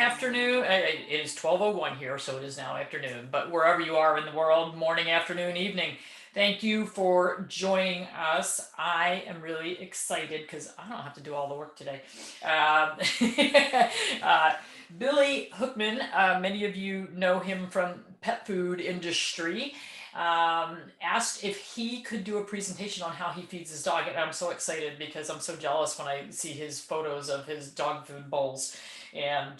afternoon. It is 12:01 here, so it is now afternoon. But wherever you are in the world, morning, afternoon, evening, thank you for joining us. I am really excited because I don't have to do all the work today. Um, uh, Billy Hoekman, many of you know him from pet food industry. Asked if he could do a presentation on how he feeds his dog, and I'm so excited because I'm so jealous when I see his photos of his dog food bowls and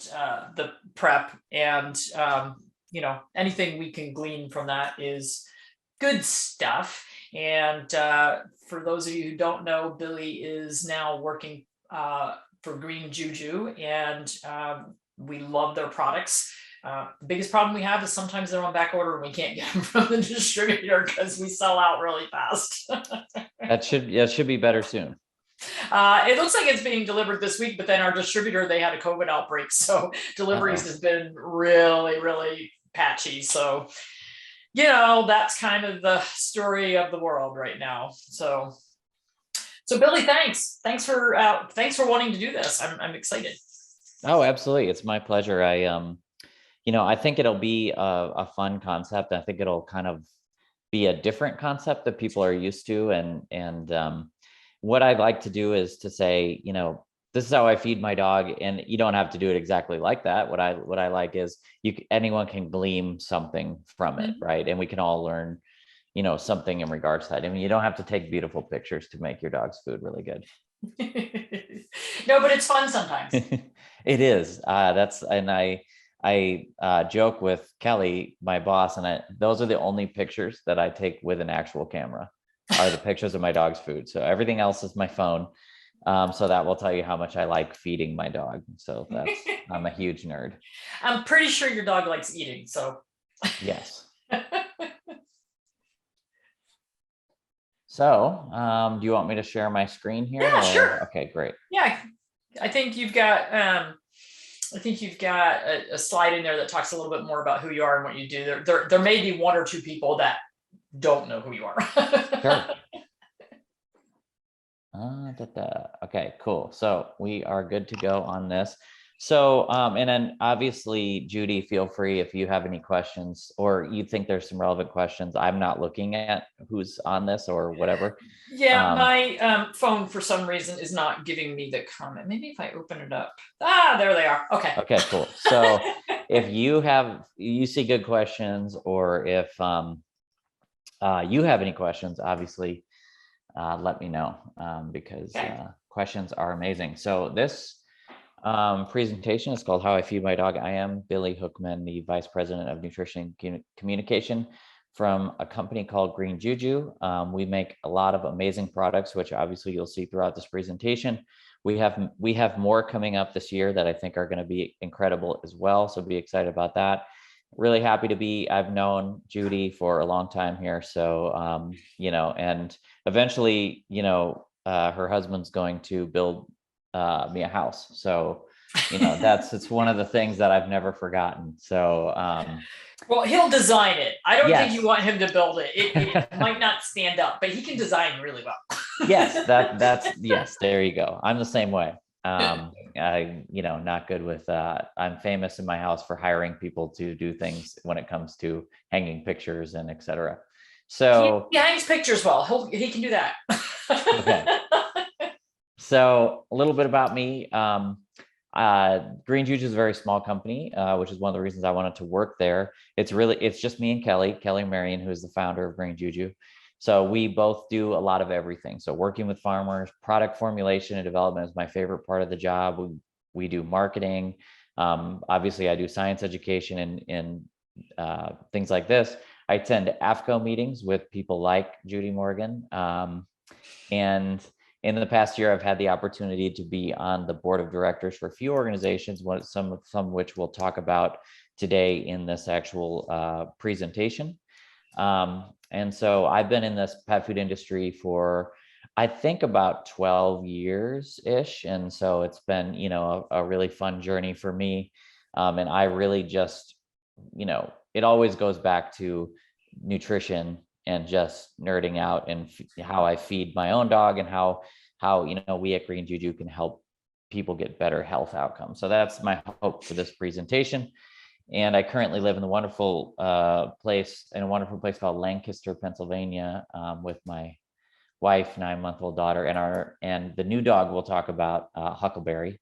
the prep, and anything we can glean from that is good stuff. And for those of you who don't know, Billy is now working for Green Juju, and we love their products. The biggest problem we have is sometimes they're on back order and we can't get them from the distributor because we sell out really fast. That should be better soon. It looks like it's being delivered this week, but then our distributor, they had a COVID outbreak, so deliveries has been really, really patchy. So, that's kind of the story of the world right now. So Billy, thanks for wanting to do this. I'm excited. Oh, absolutely. It's my pleasure. I think it'll be a fun concept. I think it'll kind of be a different concept that people are used to. And what I'd like to do is to say, this is how I feed my dog, and you don't have to do it exactly like that. What I like is anyone can glean something from it, right? And we can all learn, something in regards to that. I mean, you don't have to take beautiful pictures to make your dog's food really good. No, but it's fun sometimes. It is. I joke with Kelly, my boss, and those are the only pictures that I take with an actual camera, are the pictures of my dog's food. So everything else is my phone. So that will tell you how much I like feeding my dog. So I'm a huge nerd. I'm pretty sure your dog likes eating, so. Yes. So, do you want me to share my screen here? Yeah, sure. Okay, great. Yeah, I think you've got a slide in there that talks a little bit more about who you are and what you do. There may be one or two people that don't know who you are. Sure. Okay, cool. So we are good to go on this. So, and then obviously, Judy, feel free if you have any questions or you think there's some relevant questions. I'm not looking at who's on this or whatever. Yeah, my phone for some reason is not giving me the comment. Maybe if I open it up. There they are. Okay. Okay, cool. So if you see good questions, or if you have any questions, obviously, let me know, because questions are amazing. So this presentation is called How I Feed My Dog. I am Billy Hoekman, the Vice President of Nutrition Communication from a company called Green Juju. We make a lot of amazing products, which obviously you'll see throughout this presentation. We have more coming up this year that I think are going to be incredible as well. So be excited about that. Really happy I've known Judy for a long time here. So, and eventually, her husband's going to build me a house. So, it's one of the things that I've never forgotten. So, well, he'll design it. I don't yes. think you want him to build it. It might not stand up, but he can design really well. Yes, yes, there you go. I'm the same way. Not good with, I'm famous in my house for hiring people to do things when it comes to hanging pictures and etc. So he hangs pictures well. He can do that. Okay. So a little bit about me. Green Juju is a very small company, which is one of the reasons I wanted to work there. It's just me and Kelly Marion, who is the founder of Green Juju. So we both do a lot of everything. So working with farmers, product formulation and development is my favorite part of the job. We do marketing. Obviously, I do science education and things like this. I attend AFCO meetings with people like Judy Morgan. And in the past year, I've had the opportunity to be on the board of directors for a few organizations, some of which we'll talk about today in this actual presentation. And so I've been in this pet food industry for, I think, about 12 years-ish. And so it's been, a really fun journey for me. And I really just, it always goes back to nutrition and just nerding out and how I feed my own dog, and how we at Green Juju can help people get better health outcomes. So that's my hope for this presentation. And I currently live in the wonderful place called Lancaster, Pennsylvania, with my wife, 9-month-old daughter, and the new dog we'll talk about, Huckleberry,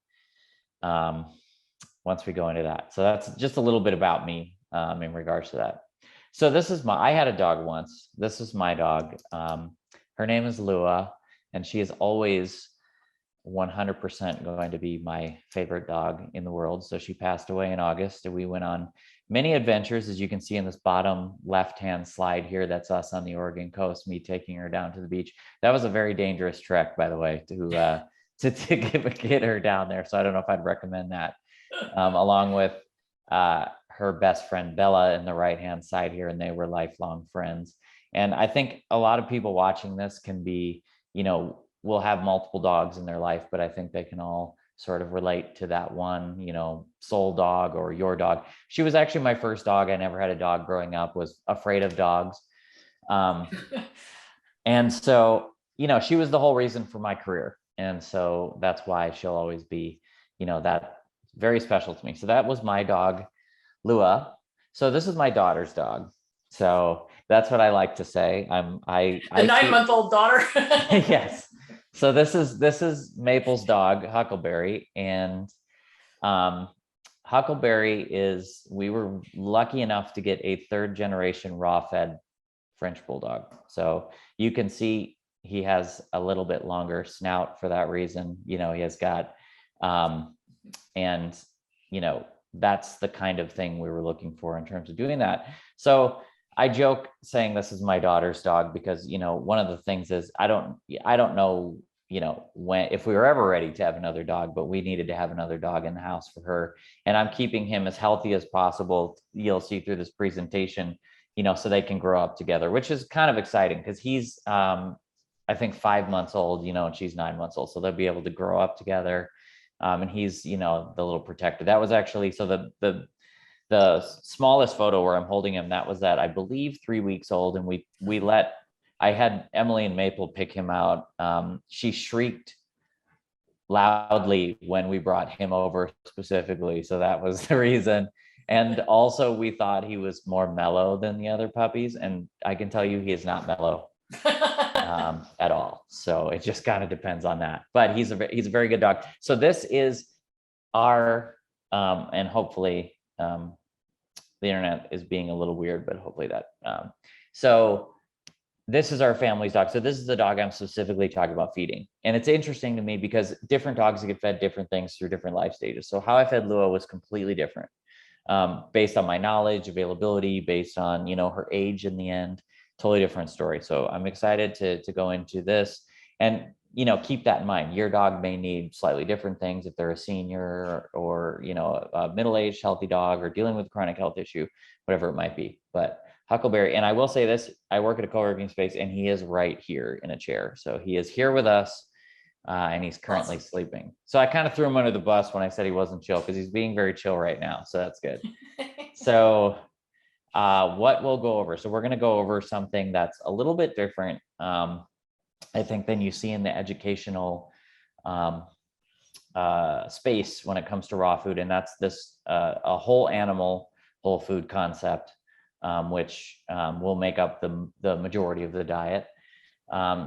once we go into that. So that's just a little bit about me in regards to that. So I had a dog once. This is my dog. Her name is Lua, and she is always 100% going to be my favorite dog in the world. So she passed away in August, and we went on many adventures, as you can see in this bottom left-hand slide here. That's us on the Oregon coast, me taking her down to the beach. That was a very dangerous trek, by the way, to get her down there. So I don't know if I'd recommend that. Along with her best friend Bella in the right-hand side here, and they were lifelong friends. And I think a lot of people watching this can be, will have multiple dogs in their life, but I think they can all sort of relate to that one, soul dog or your dog. She was actually my first dog. I never had a dog growing up, was afraid of dogs. And so, she was the whole reason for my career. And so that's why she'll always be, that very special to me. So that was my dog, Lua. So this is my daughter's dog. So that's what I like to say. The 9-month-old daughter. Yes. So this is Maple's dog, Huckleberry, and Huckleberry we were lucky enough to get a 3rd-generation raw-fed French bulldog. So you can see he has a little bit longer snout for that reason. He has got, and that's the kind of thing we were looking for in terms of doing that. So I joke saying this is my daughter's dog because, one of the things is I don't know, if we were ever ready to have another dog, but we needed to have another dog in the house for her. And I'm keeping him as healthy as possible. You'll see through this presentation, so they can grow up together, which is kind of exciting because he's, I think 5 months old, and she's 9 months old. So they'll be able to grow up together. And he's, the little protector. That was actually, so the smallest photo where I'm holding him, that was I believe 3 weeks old. And I had Emily and Maple pick him out. She shrieked loudly when we brought him over specifically. So that was the reason. And also we thought he was more mellow than the other puppies. And I can tell you, he is not mellow at all. So it just kind of depends on that, but he's a very good dog. So this is our, and hopefully, the internet is being a little weird, but hopefully that, so this is our family's dog. So this is the dog I'm specifically talking about feeding. And it's interesting to me because different dogs get fed different things through different life stages. So how I fed Lua was completely different, based on my knowledge, availability, based on, her age in the end, totally different story. So I'm excited to go into this and, keep that in mind. Your dog may need slightly different things if they're a senior or a middle-aged healthy dog or dealing with a chronic health issue, whatever it might be. But Huckleberry, and I will say this, I work at a co-working space and he is right here in a chair. So he is here with us and he's currently sleeping. So I kind of threw him under the bus when I said he wasn't chill because he's being very chill right now. So that's good. So what we'll go over. So we're going to go over something that's a little bit different, I think, than you see in the educational space when it comes to raw food. And that's this a whole animal, whole food concept, which will make up the majority of the diet.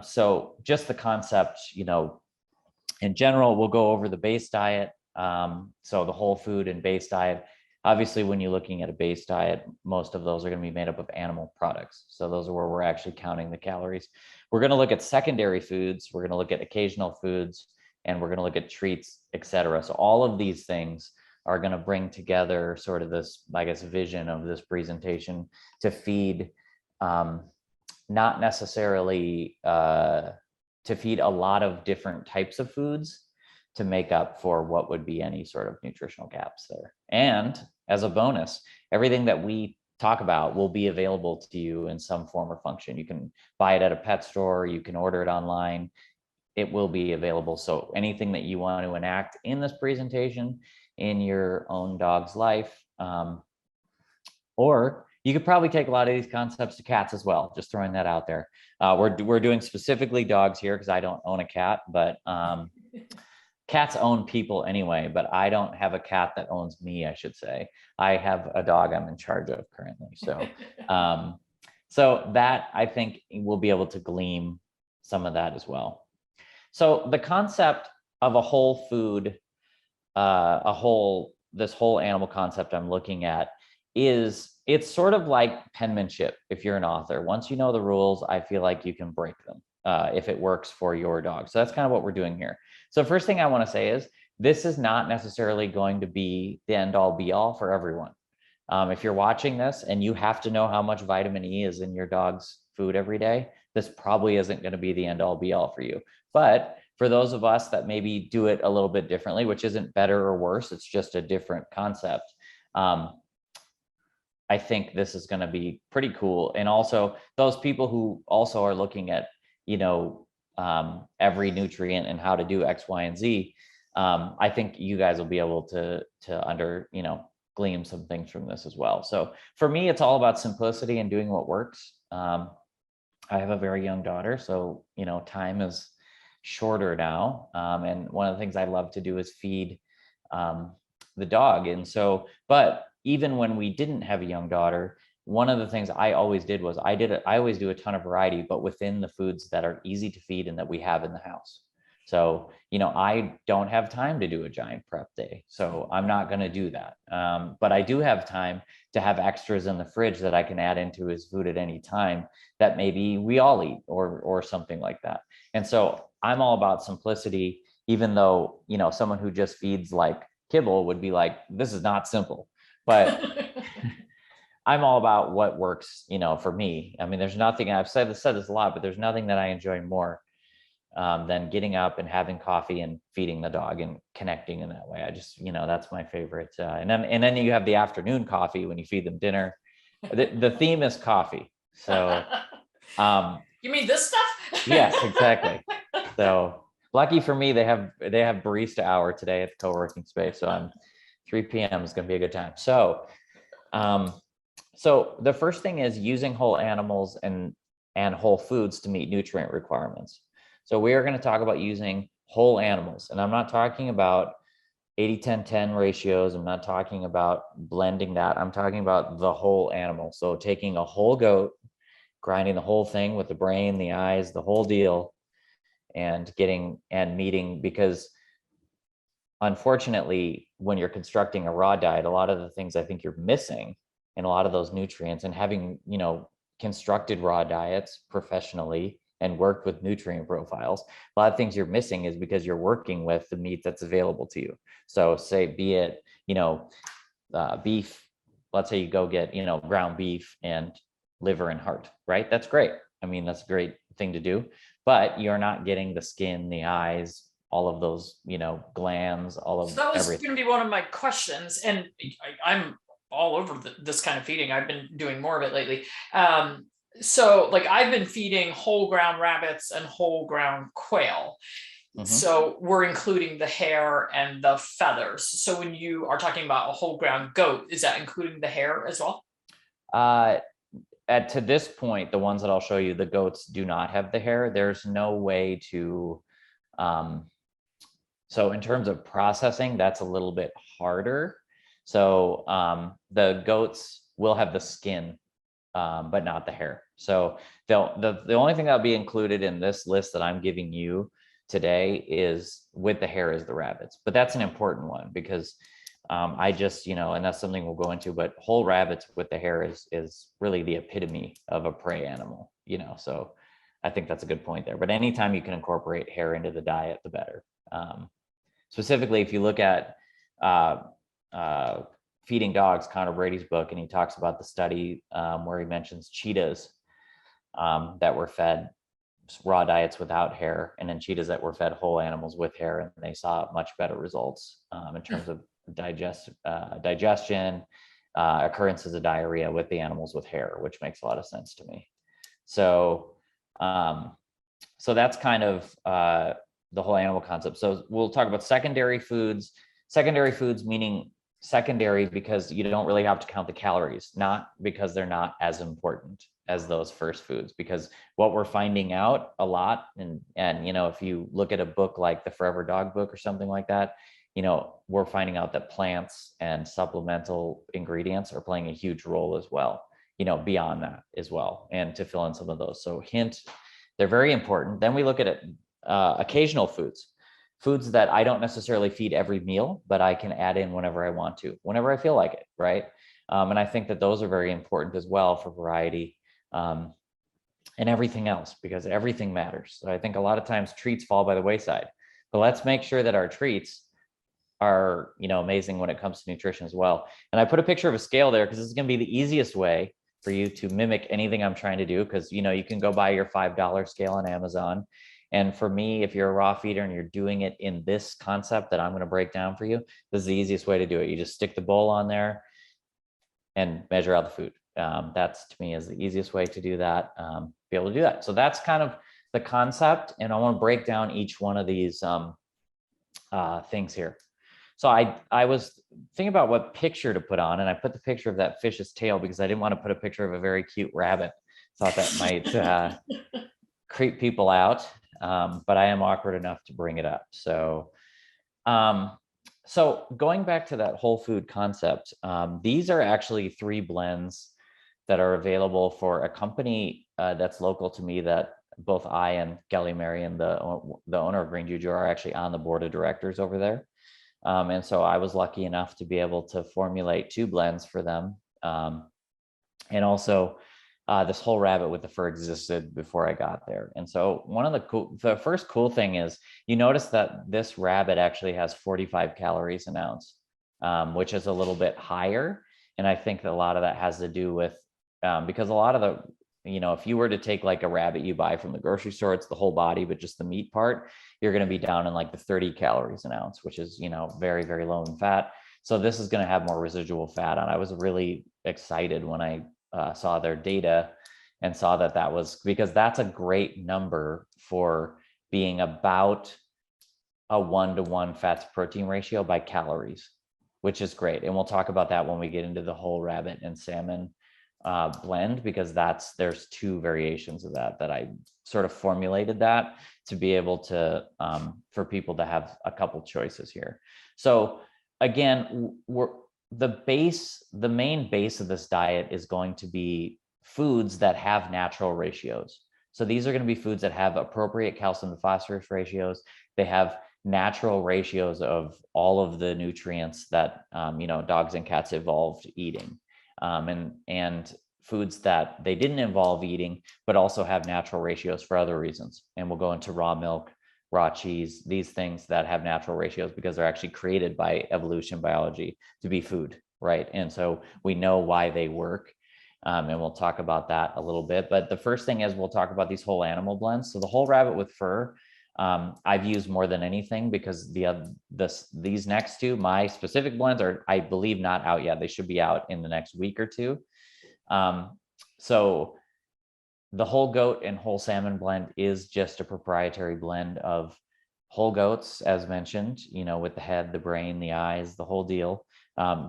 So just the concept, in general, we'll go over the base diet. So the whole food and base diet. Obviously, when you're looking at a base diet, most of those are going to be made up of animal products. So those are where we're actually counting the calories. We're going to look at secondary foods. We're going to look at occasional foods, and we're going to look at treats, etc. So all of these things are going to bring together sort of this, I guess, vision of this presentation to feed, not necessarily to feed a lot of different types of foods to make up for what would be any sort of nutritional gaps there. And as a bonus, everything that we talk about will be available to you in some form or function. You can buy it at a pet store, you can order it online, it will be available. So anything that you want to enact in this presentation in your own dog's life, or you could probably take a lot of these concepts to cats as well, just throwing that out there. We're doing specifically dogs here because I don't own a cat, but cats own people anyway, but I don't have a cat that owns me, I should say. I have a dog I'm in charge of currently. So that I think we'll be able to glean some of that as well. So the concept of a whole food, this whole animal concept I'm looking at it's sort of like penmanship. If you're an author, once you know the rules, I feel like you can break them if it works for your dog. So that's kind of what we're doing here. So first thing I want to say is this is not necessarily going to be the end all be all for everyone. If you're watching this and you have to know how much vitamin E is in your dog's food every day, this probably isn't going to be the end all be all for you. But for those of us that maybe do it a little bit differently, which isn't better or worse, it's just a different concept. I think this is going to be pretty cool. And also those people who also are looking at, every nutrient and how to do X, Y, and Z. I think you guys will be able to glean some things from this as well. So for me, it's all about simplicity and doing what works. I have a very young daughter, so, time is shorter now. And one of the things I love to do is feed the dog. And so, but even when we didn't have a young daughter, one of the things I always did was I always do a ton of variety, but within the foods that are easy to feed and that we have in the house. So, I don't have time to do a giant prep day, so I'm not going to do that. But I do have time to have extras in the fridge that I can add into his food at any time that maybe we all eat or something like that. And so I'm all about simplicity, even though, someone who just feeds like kibble would be like, this is not simple. But I'm all about what works, for me. I mean, there's nothing, I've said this a lot, but there's nothing that I enjoy more than getting up and having coffee and feeding the dog and connecting in that way. I just, that's my favorite. And then you have the afternoon coffee when you feed them dinner. The theme is coffee. So, you mean this stuff? Yes, exactly. So lucky for me, they have barista hour today at the co-working space. So 3 p.m. is going to be a good time. So the first thing is using whole animals and whole foods to meet nutrient requirements. So we are going to talk about using whole animals, and I'm not talking about 80-10-10 ratios. I'm not talking about blending that. I'm talking about the whole animal. So taking a whole goat, grinding the whole thing with the brain, the eyes, the whole deal, and meeting, because unfortunately, when you're constructing a raw diet, a lot of the things I think you're missing and a lot of those nutrients, and having, constructed raw diets professionally and worked with nutrient profiles, a lot of things you're missing is because you're working with the meat that's available to you. So say, be it, beef, let's say you go get, ground beef and liver and heart, right? That's great. I mean, that's a great thing to do, but you're not getting the skin, the eyes, all of those, glands, all of So that was everything. going to be one of my questions, and I'm all over this kind of feeding. I've been doing more of it lately. So like I've been feeding whole ground rabbits and whole ground quail. So we're including the hair and the feathers. So when you are talking about a whole ground goat, is that including the hair as well? To this point, the ones that I'll show you, the goats do not have the hair. There's no way to, so in terms of processing, that's a little bit harder. So the goats will have the skin, but not the hair. So the only thing that'll be included in this list that I'm giving you today is with the hair is the rabbits. But that's an important one because I just, and that's something we'll go into, but whole rabbits with the hair is really the epitome of a prey animal, so I think that's a good point there. But anytime you can incorporate hair into the diet, the better. Specifically, if you look at Feeding Dogs, Connor Brady's book, and he talks about the study where he mentions cheetahs that were fed raw diets without hair, and then cheetahs that were fed whole animals with hair, and they saw much better results in terms of digestion, occurrences of diarrhea with the animals with hair, which makes a lot of sense to me. So that's kind of the whole animal concept. So we'll talk about secondary foods. Secondary foods meaning secondary because you don't really have to count the calories, not because they're not as important as those first foods. Because what we're finding out a lot, and you know, if you look at a book like the Forever Dog book or something like that, you know, we're finding out that plants and supplemental ingredients are playing a huge role as well, you know, beyond that as well, and to fill in some of those. So hint, they're very important. Then we look at it, occasional foods that I don't necessarily feed every meal, but I can add in whenever I want to, whenever I feel like it, right? And I think that those are very important as well for variety, um, and everything else, because everything matters. So I think a lot of times treats fall by the wayside, but let's make sure that our treats are, you know, amazing when it comes to nutrition as well. And I put a picture of a scale there because this is going to be the easiest way for you to mimic anything I'm trying to do. Because, you know, you can go buy your $5 scale on Amazon. And for me, if you're a raw feeder and you're doing it in this concept that I'm going to break down for you, this is the easiest way to do it. You just stick the bowl on there and measure out the food. That's, to me, is the easiest way to do that, be able to do that. So that's kind of the concept. And I want to break down each one of these things here. So I was thinking about what picture to put on, and I put the picture of that fish's tail because I didn't want to put a picture of a very cute rabbit. Thought that might creep people out, but I am awkward enough to bring it up. So, so going back to that whole food concept, these are actually 3 blends that are available for a company that's local to me that both I and Kelly Marion, the owner of Green Juju, are actually on the board of directors over there. And so I was lucky enough to be able to formulate 2 blends for them. And also this whole rabbit with the fur existed before I got there. And so one of the first cool thing is you notice that this rabbit actually has 45 calories an ounce, which is a little bit higher. And I think that a lot of that has to do with, because a lot of the, you know, if you were to take like a rabbit you buy from the grocery store, it's the whole body, but just the meat part, you're going to be down in like the 30 calories an ounce, which is, you know, very, very low in fat. So this is going to have more residual fat on. I was really excited when I saw their data and saw that that was, because that's a great number for being about a 1-to-1 fat to protein ratio by calories, which is great. And we'll talk about that when we get into the whole rabbit and salmon blend, because there's 2 variations of that I sort of formulated that to be able to for people to have a couple choices here. So again, the main base of this diet is going to be foods that have natural ratios. So these are going to be foods that have appropriate calcium to phosphorus ratios. They have natural ratios of all of the nutrients that you know, dogs and cats evolved eating. And foods that they didn't involve eating, but also have natural ratios for other reasons. And we'll go into raw milk, raw cheese, these things that have natural ratios because they're actually created by evolution biology to be food, right? And so we know why they work. And we'll talk about that a little bit. But the first thing is we'll talk about these whole animal blends. So the whole rabbit with fur, I've used more than anything because these next 2, my specific blends, are, I believe, not out yet. They should be out in the next week or 2. So the whole goat and whole salmon blend is just a proprietary blend of whole goats, as mentioned, you know, with the head, the brain, the eyes, the whole deal.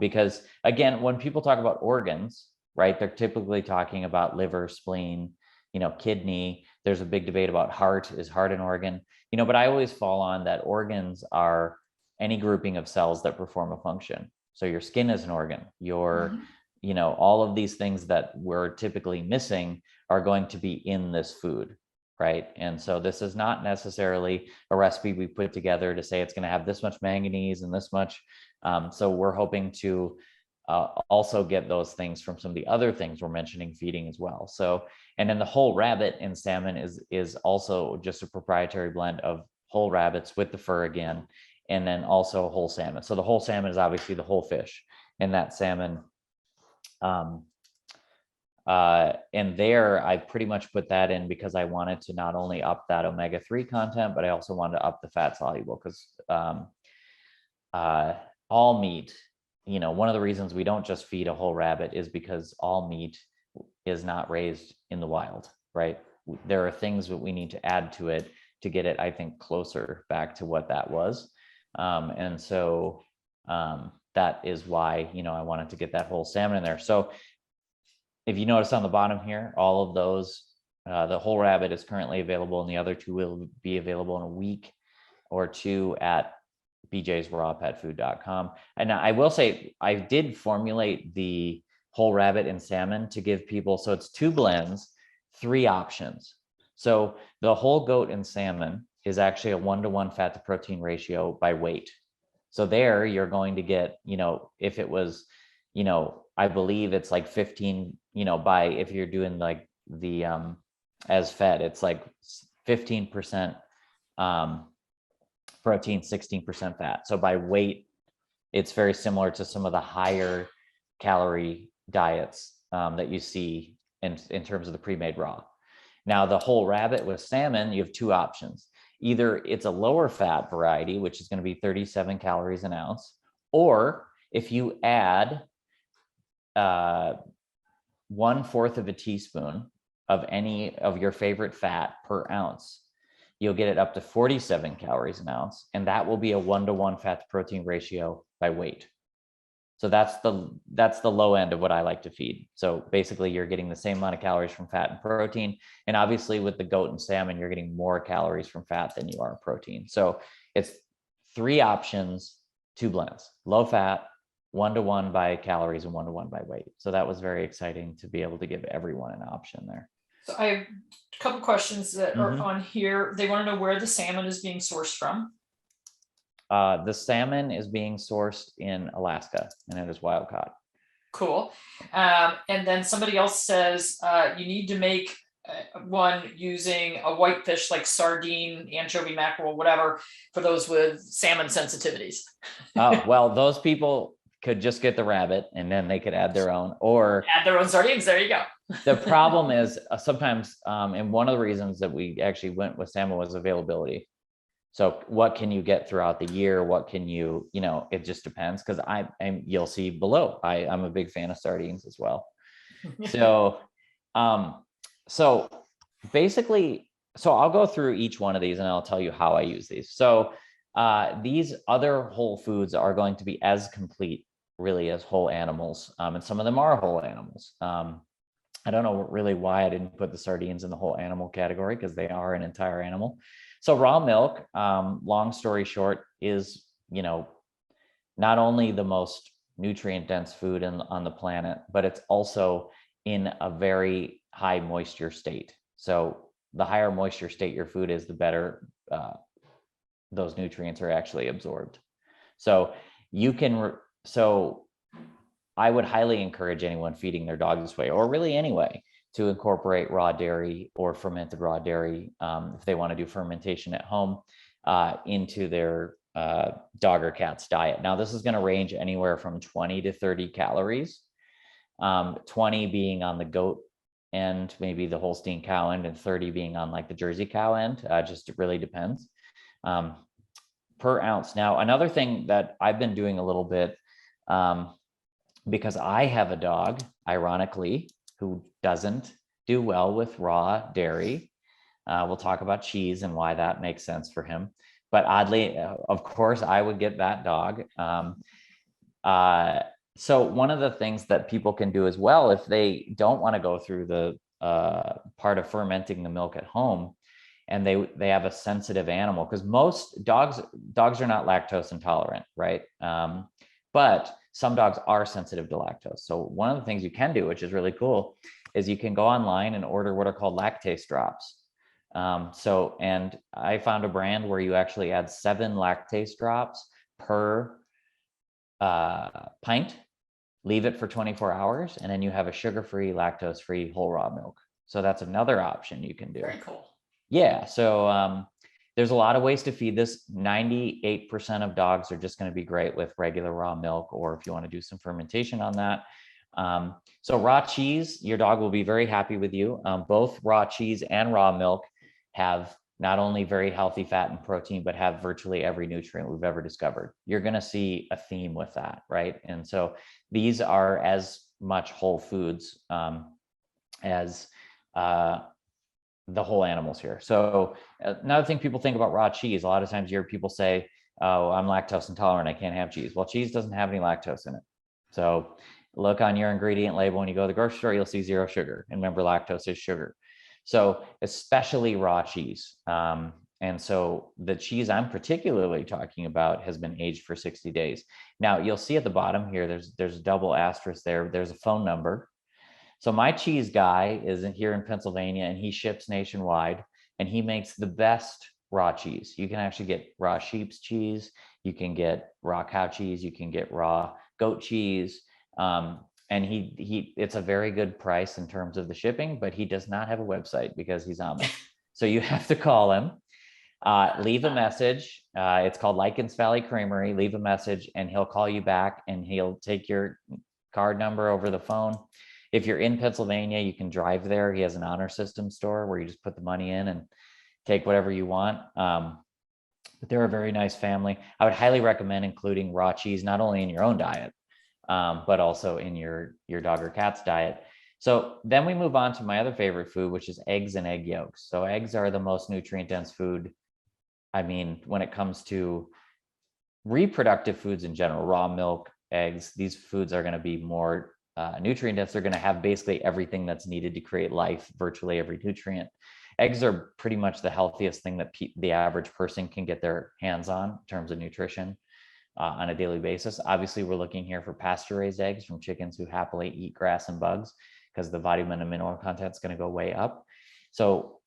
Because again, when people talk about organs, right, they're typically talking about liver, spleen, you know, kidney. There's a big debate about heart. Is heart an organ? You know, but I always fall on that organs are any grouping of cells that perform a function. So your skin is an organ. Your, you know, all of these things that we're typically missing are going to be in this food, right? And so this is not necessarily a recipe we put together to say it's going to have this much manganese and this much. So we're hoping to also get those things from some of the other things we're mentioning feeding as well. So, and then the whole rabbit and salmon is also just a proprietary blend of whole rabbits with the fur again, and then also whole salmon. So the whole salmon is obviously the whole fish, and that salmon, and there I pretty much put that in because I wanted to not only up that omega-3 content, but I also wanted to up the fat soluble, because all meat, you know, one of the reasons we don't just feed a whole rabbit is because all meat is not raised in the wild, right? There are things that we need to add to it to get it, I think, closer back to what that was. And so that is why, I wanted to get that whole salmon in there. So if you notice on the bottom here, all of those, the whole rabbit is currently available, and the other two will be available in a week or two at bjsrawpetfood.com. And I will say, I did formulate the whole rabbit and salmon to give people, so it's 2 blends, 3 options. So the whole goat and salmon is actually a 1-to-1 fat to protein ratio by weight. So there you're going to get, if it was, I believe it's like 15, by, if you're doing like the as fed, it's like 15% protein, 16% fat. So by weight, it's very similar to some of the higher calorie diets that you see in terms of the pre-made raw. Now, the whole rabbit with salmon, you have 2 options. Either it's a lower fat variety, which is going to be 37 calories an ounce, or if you add 1/4 of a teaspoon of any of your favorite fat per ounce, you'll get it up to 47 calories an ounce, and that will be a 1-to-1 fat to protein ratio by weight. So that's the low end of what I like to feed. So basically you're getting the same amount of calories from fat and protein. And obviously with the goat and salmon, you're getting more calories from fat than you are protein. So it's 3 options, 2 blends, low fat, 1-to-1 by calories and 1-to-1 by weight. So that was very exciting to be able to give everyone an option there. So I have a couple questions that are on here. They want to know where the salmon is being sourced from. The salmon is being sourced in Alaska, and it is wild caught. Cool. And then somebody else says you need to make one using a whitefish like sardine, anchovy, mackerel, whatever, for those with salmon sensitivities. Well, those people could just get the rabbit and then they could add their own, or add their own sardines. There you go. The problem is sometimes, and one of the reasons that we actually went with salmon was availability. So what can you get throughout the year? What can you, it just depends. Cause you'll see below, I'm a big fan of sardines as well. So, so basically, so I'll go through each one of these and I'll tell you how I use these. So these other whole foods are going to be as complete really as whole animals. And some of them are whole animals. I don't know really why I didn't put the sardines in the whole animal category, because they are an entire animal. So raw milk, long story short, is, not only the most nutrient dense food on the planet, but it's also in a very high moisture state. So the higher moisture state your food is, the better those nutrients are actually absorbed. So I would highly encourage anyone feeding their dog this way, or really anyway, to incorporate raw dairy or fermented raw dairy, if they want to do fermentation at home, into their dog or cat's diet. Now, this is going to range anywhere from 20 to 30 calories, 20 being on the goat end, maybe the Holstein cow end, and 30 being on like the Jersey cow end. Just it really depends per ounce. Now, another thing that I've been doing a little bit, because I have a dog, ironically, who doesn't do well with raw dairy. We'll talk about cheese and why that makes sense for him. But oddly, of course, I would get that dog. So one of the things that people can do as well, if they don't want to go through the part of fermenting the milk at home, and they have a sensitive animal, because most dogs are not lactose intolerant, right? But some dogs are sensitive to lactose. So one of the things you can do, which is really cool, is you can go online and order what are called lactase drops. And I found a brand where you actually add 7 lactase drops per pint, leave it for 24 hours, and then you have a sugar-free, lactose-free whole raw milk. So that's another option you can do. Very cool. Yeah. So there's a lot of ways to feed this. 98% of dogs are just going to be great with regular raw milk, or if you want to do some fermentation on that. So raw cheese, your dog will be very happy with you. Both raw cheese and raw milk have not only very healthy fat and protein, but have virtually every nutrient we've ever discovered. You're going to see a theme with that, right? And so these are as much whole foods as the whole animals here. So another thing people think about raw cheese, a lot of times you hear people say, oh, I'm lactose intolerant, I can't have cheese. Well, cheese doesn't have any lactose in it. So look on your ingredient label when you go to the grocery store, you'll see 0 sugar. And remember, lactose is sugar. So especially raw cheese. And so the cheese I'm particularly talking about has been aged for 60 days. Now you'll see at the bottom here, there's a double asterisk there. There's a phone number. So my cheese guy is here in Pennsylvania, and he ships nationwide, and he makes the best raw cheese. You can actually get raw sheep's cheese. You can get raw cow cheese. You can get raw goat cheese. And it's a very good price in terms of the shipping, but he does not have a website because he's Amish. So you have to call him, leave a message. It's called Likens Valley Creamery. Leave a message and he'll call you back, and he'll take your card number over the phone. If you're in Pennsylvania, you can drive there. He has an honor system store where you just put the money in and take whatever you want. But they're a very nice family. I would highly recommend including raw cheese, not only in your own diet, but also in your dog or cat's diet. So then we move on to my other favorite food, which is eggs and egg yolks. So eggs are the most nutrient dense food. I mean, when it comes to reproductive foods in general, raw milk, eggs, these foods are going to be more nutrient dense. They're going to have basically everything that's needed to create life, virtually every nutrient. Eggs are pretty much the healthiest thing that the average person can get their hands on in terms of nutrition on a daily basis. Obviously, we're looking here for pasture-raised eggs from chickens who happily eat grass and bugs, because the vitamin and mineral content is going to go way up. So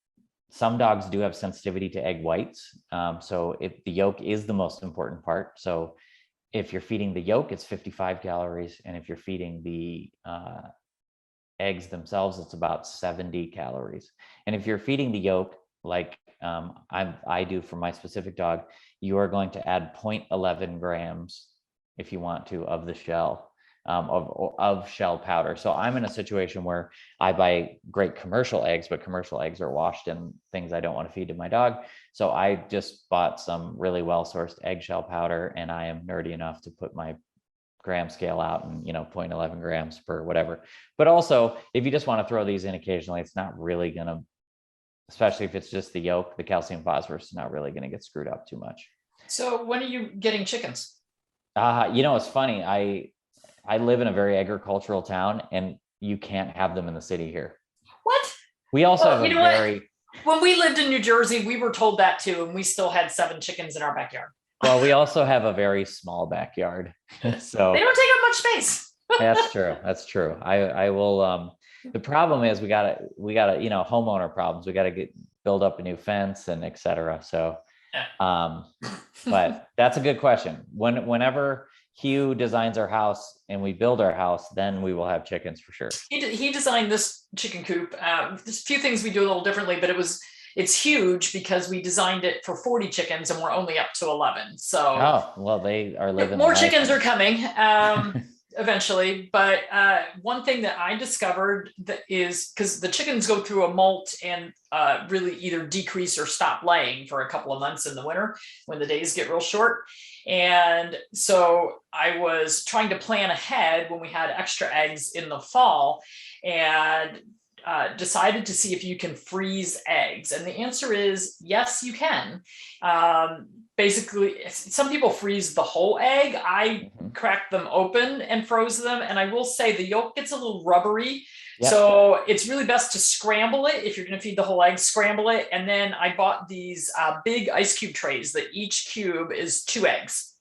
some dogs do have sensitivity to egg whites. So the yolk is the most important part. So if you're feeding the yolk, it's 55 calories. And if you're feeding the eggs themselves, it's about 70 calories. And if you're feeding the yolk, like I do for my specific dog, you are going to add 0.11 grams, if you want to, of the shell, of shell powder. So I'm in a situation where I buy great commercial eggs, but commercial eggs are washed in things I don't want to feed to my dog. So I just bought some really well-sourced eggshell powder, and I am nerdy enough to put my gram scale out and 0.11 grams per whatever. But also, if you just want to throw these in occasionally, it's not really going to, especially if it's just the yolk, the calcium phosphorus is not really going to get screwed up too much. So when are you getting chickens? It's funny. I live in a very agricultural town, and you can't have them in the city here. What? We also have a very... When we lived in New Jersey, we were told that too, and we still had 7 chickens in our backyard. Well, we also have a very small backyard, so they don't take up much space. That's true. I will. The problem is we gotta homeowner problems. We gotta build up a new fence and etc. So, but that's a good question. Whenever Hugh designs our house and we build our house, then we will have chickens for sure. He designed this chicken coop. There's a few things we do a little differently, but it's huge because we designed it for 40 chickens and we're only up to 11. So they are living. More chickens are coming eventually. But one thing that I discovered that is, because the chickens go through a molt and really either decrease or stop laying for a couple of months in the winter when the days get real short. And so I was trying to plan ahead when we had extra eggs in the fall, and decided to see if you can freeze eggs. And the answer is yes, you can. Basically, some people freeze the whole egg. I cracked them open and froze them. And I will say the yolk gets a little rubbery. Yep. So it's really best to scramble it. If you're going to feed the whole egg, scramble it. And then I bought these big ice cube trays that each cube is 2 eggs.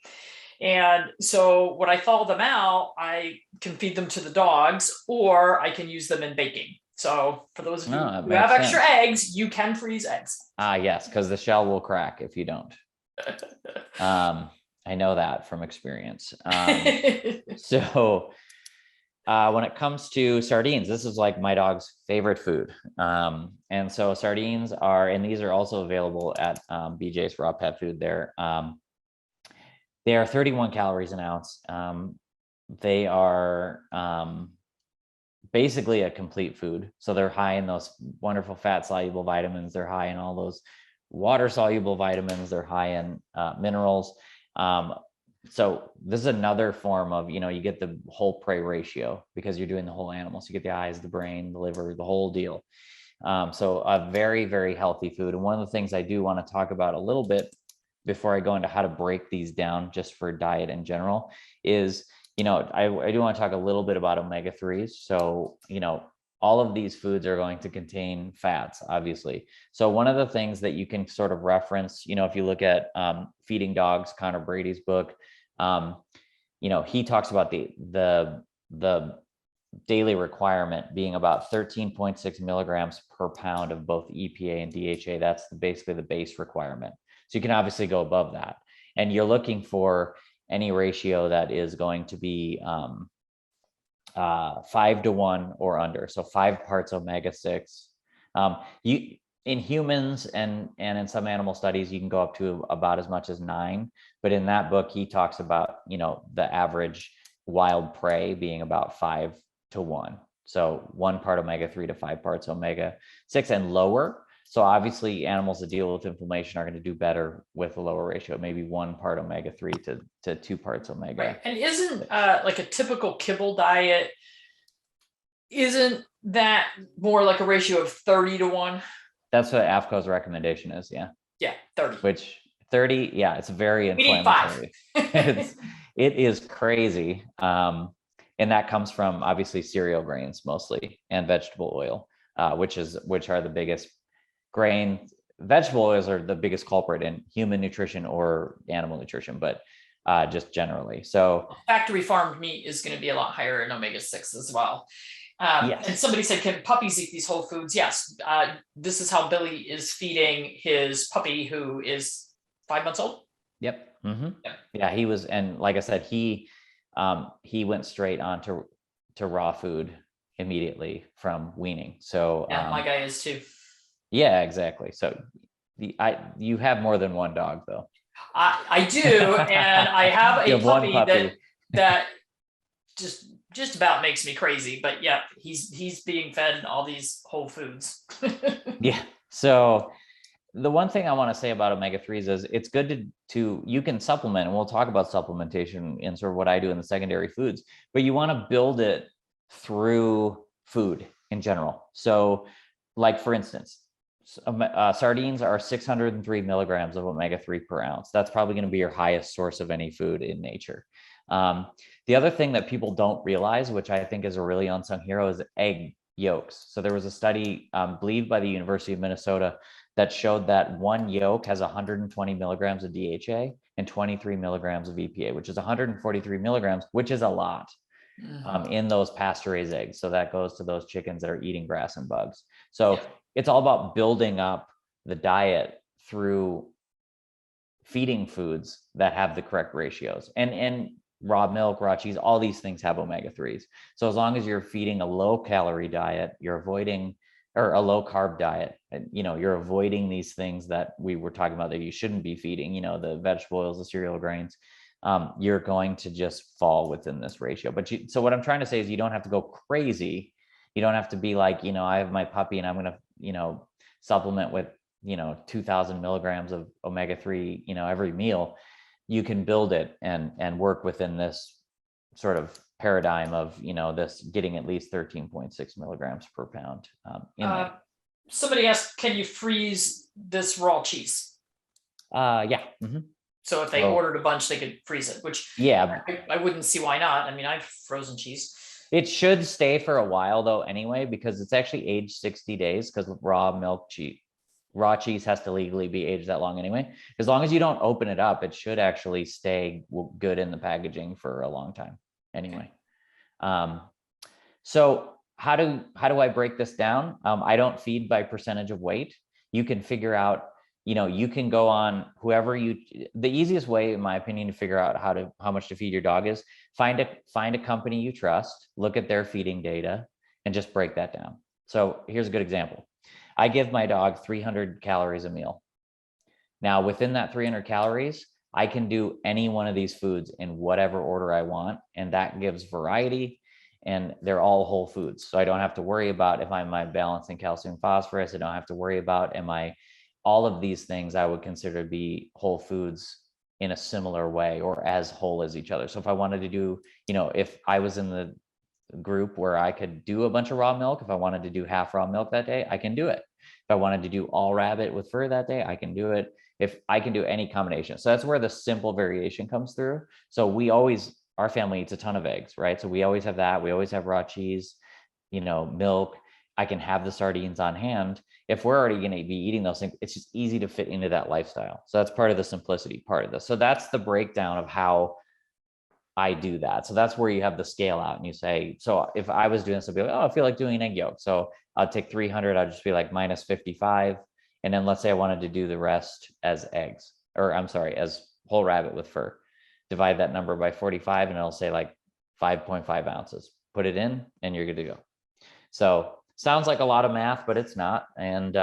And so when I thaw them out, I can feed them to the dogs, or I can use them in baking. So for those of you who have extra eggs, you can freeze eggs. Yes, because the shell will crack if you don't. I know that from experience. So when it comes to sardines, this is like my dog's favorite food. And so sardines and these are also available at BJ's Raw Pet Food there. They are 31 calories an ounce. They are basically a complete food. So they're high in those wonderful fat soluble vitamins. They're high in all those water soluble vitamins. They're high in minerals. So this is another form of, you get the whole prey ratio because you're doing the whole animal. So you get the eyes, the brain, the liver, the whole deal. So a very, very healthy food. And one of the things I do want to talk about a little bit before I go into how to break these down just for diet in general is, I do want to talk a little bit about omega-3s. So, all of these foods are going to contain fats, obviously. So one of the things that you can sort of reference, if you look at Feeding Dogs, Connor Brady's book, he talks about the daily requirement being about 13.6 milligrams per pound of both EPA and DHA. That's basically the base requirement. So you can obviously go above that. And you're looking for any ratio that is going to be 5-to-1 or under. So 5 parts omega-6. You in humans and in some animal studies, you can go up to about as much as 9. But in that book, he talks about, the average wild prey being about 5-to-1. So 1 part omega-3 to 5 parts omega-6 and lower. So obviously animals that deal with inflammation are going to do better with a lower ratio, maybe 1 part omega-3 to 2 parts omega. Right. And isn't like a typical kibble diet, isn't that more like a ratio of 30-to-1? That's what AFCO's recommendation is. Yeah. Yeah, 30. Which 30, yeah, it's very inflammatory. It is crazy. And that comes from obviously cereal grains mostly and vegetable oil, which are the biggest grain. Vegetable oils are the biggest culprit in human nutrition or animal nutrition, but just generally. So factory farmed meat is going to be a lot higher in omega-6 as well. Yes. And somebody said, can puppies eat these whole foods? Yes. This is how Billy is feeding his puppy, who is 5 months old. Yep. Mm-hmm. Yep. Yeah, he was, and like I said, he went straight on to raw food immediately from weaning. So yeah, my guy is too. Yeah, exactly. So you have more than one dog though. I do, and I have a puppy that just about makes me crazy. But yeah, he's being fed all these whole foods. Yeah. So the one thing I want to say about omega-3s is it's good to you can supplement, and we'll talk about supplementation and sort of what I do in the secondary foods, but you want to build it through food in general. So like for instance, sardines are 603 milligrams of omega-3 per ounce. That's probably going to be your highest source of any food in nature. The other thing that people don't realize, which I think is a really unsung hero, is egg yolks. So there was a study, believed by the University of Minnesota, that showed that one yolk has 120 milligrams of DHA and 23 milligrams of EPA, which is 143 milligrams, which is a lot in those pasture-raised eggs. So that goes to those chickens that are eating grass and bugs. So it's all about building up the diet through feeding foods that have the correct ratios. And raw milk, raw cheese, all these things have omega-3s. So as long as you're feeding a low calorie diet, you're avoiding, or a low carb diet, you're avoiding these things that we were talking about that you shouldn't be feeding, the vegetable oils, the cereal grains, you're going to just fall within this ratio. But so what I'm trying to say is you don't have to go crazy. You don't have to be like, I have my puppy and I'm going to, supplement with, 2000 milligrams of omega-3, every meal. You can build it and work within this sort of paradigm of, this getting at least 13.6 milligrams per pound. Somebody asked, can you freeze this raw cheese? Yeah. Mm-hmm. So if they ordered a bunch, they could freeze it, which I wouldn't see why not. I mean, I've frozen cheese. It should stay for a while though, anyway, because it's actually aged 60 days because raw cheese has to legally be aged that long anyway. As long as you don't open it up, it should actually stay good in the packaging for a long time anyway. So how do I break this down? I don't feed by percentage of weight. You can figure out, you can go on the easiest way, in my opinion, to figure out how much to feed your dog is find a company you trust, look at their feeding data, and just break that down. So here's a good example. I give my dog 300 calories a meal. Now, within that 300 calories, I can do any one of these foods in whatever order I want, and that gives variety, and they're all whole foods. So I don't have to worry about if I'm balancing calcium phosphorus. I don't have to worry about all of these things I would consider to be whole foods in a similar way or as whole as each other. So if I wanted to do, if I was in the group where I could do a bunch of raw milk, if I wanted to do half raw milk that day, I can do it. If I wanted to do all rabbit with fur that day, I can do it. if I can do any combination. So that's where the simple variation comes through. So we always, our family eats a ton of eggs, right? So we always have that. We always have raw cheese, milk. I can have the sardines on hand. If we're already going to be eating those things, it's just easy to fit into that lifestyle. So that's part of the simplicity part of this. So that's the breakdown of how I do that. So that's where you have the scale out and you say, so if I was doing this, I'd be like, oh, I feel like doing an egg yolk. So I'll take 300, I'll just be like minus 55. And then let's say I wanted to do the rest as eggs, or I'm sorry, as whole rabbit with fur. Divide that number by 45 and it'll say like 5.5 ounces. Put it in and you're good to go. So sounds like a lot of math, but it's not. And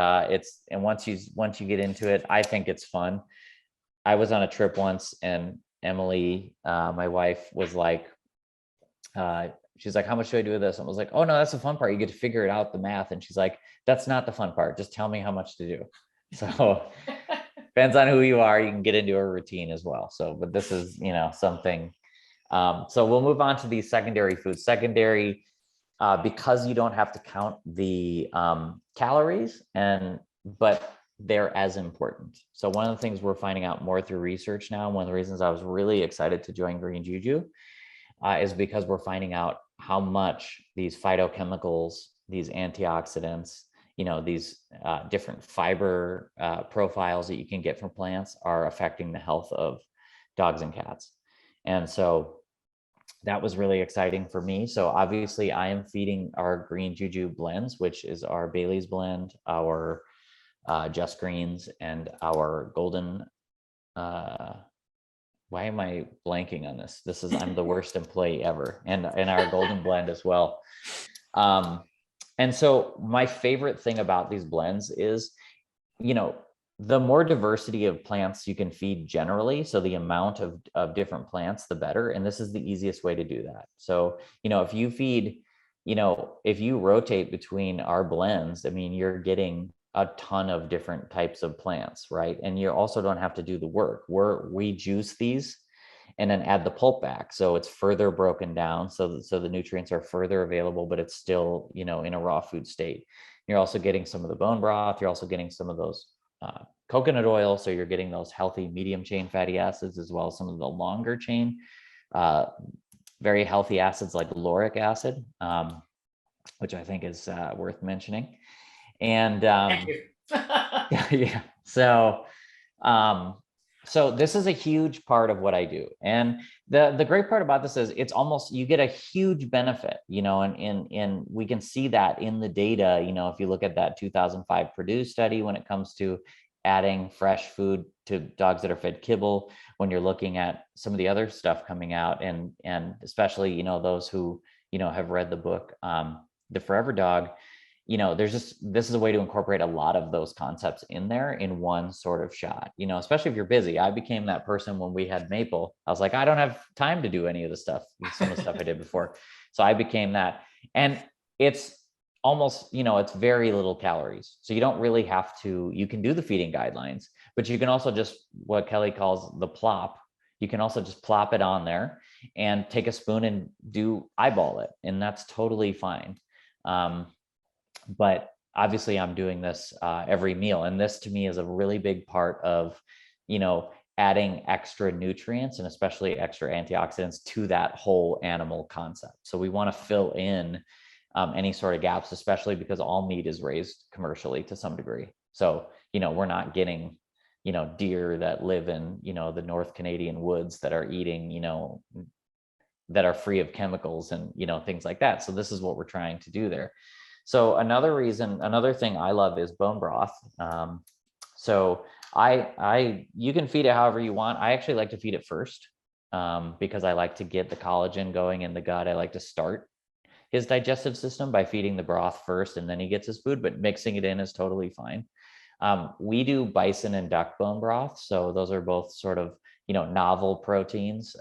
once you get into it, I think it's fun. I was on a trip once and Emily, my wife, was like, she's like, how much do I do with this? I was like, oh no, that's the fun part. You get to figure it out, the math. And she's like, that's not the fun part. Just tell me how much to do. So depends on who you are. You can get into a routine as well. So, but this is, something. So we'll move on to these secondary foods. Secondary, because you don't have to count the calories, but they're as important. So one of the things we're finding out more through research now, one of the reasons I was really excited to join Green Juju, is because we're finding out how much these phytochemicals, these antioxidants, these different fiber profiles that you can get from plants are affecting the health of dogs and cats. And so that was really exciting for me. So obviously I am feeding our Green Juju blends, which is our Bailey's blend, our Just Greens, and our golden, why am I blanking on this? I'm the worst employee ever. And our golden blend as well. And so my favorite thing about these blends is, the more diversity of plants you can feed generally, so the amount of different plants, the better. And this is the easiest way to do that. So, if you feed, if you rotate between our blends, I mean, you're getting a ton of different types of plants, right? And you also don't have to do the work. We juice these and then add the pulp back. So it's further broken down. So the nutrients are further available, but it's still, in a raw food state. You're also getting some of the bone broth. You're also getting some of those coconut oil. So you're getting those healthy medium chain fatty acids, as well as some of the longer chain, very healthy acids like lauric acid, which I think is worth mentioning. And yeah, so this is a huge part of what I do. And the great part about this is it's almost, you get a huge benefit, and we can see that in the data, if you look at that 2005 Purdue study, when it comes to adding fresh food to dogs that are fed kibble, when you're looking at some of the other stuff coming out, and especially, those who, have read the book, The Forever Dog, this is a way to incorporate a lot of those concepts in there in one sort of shot, especially if you're busy. I became that person when we had Maple. I was like, I don't have time to do any of the stuff, some of the stuff I did before. So I became that. And it's almost, it's very little calories. So you don't really have to, you can do the feeding guidelines, but you can also just, what Kelly calls the plop. You can also just plop it on there and take a spoon and eyeball it. And that's totally fine. But obviously I'm doing this every meal. And this to me is a really big part of, adding extra nutrients and especially extra antioxidants to that whole animal concept. So we want to fill in any sort of gaps, especially because all meat is raised commercially to some degree. So, we're not getting, deer that live in, the North Canadian woods that are eating, that are free of chemicals and, things like that. So this is what we're trying to do there. So another thing I love is bone broth. So you can feed it however you want. I actually like to feed it first because I like to get the collagen going in the gut. I like to start his digestive system by feeding the broth first, and then he gets his food, but mixing it in is totally fine. We do bison and duck bone broth. So those are both sort of, novel proteins.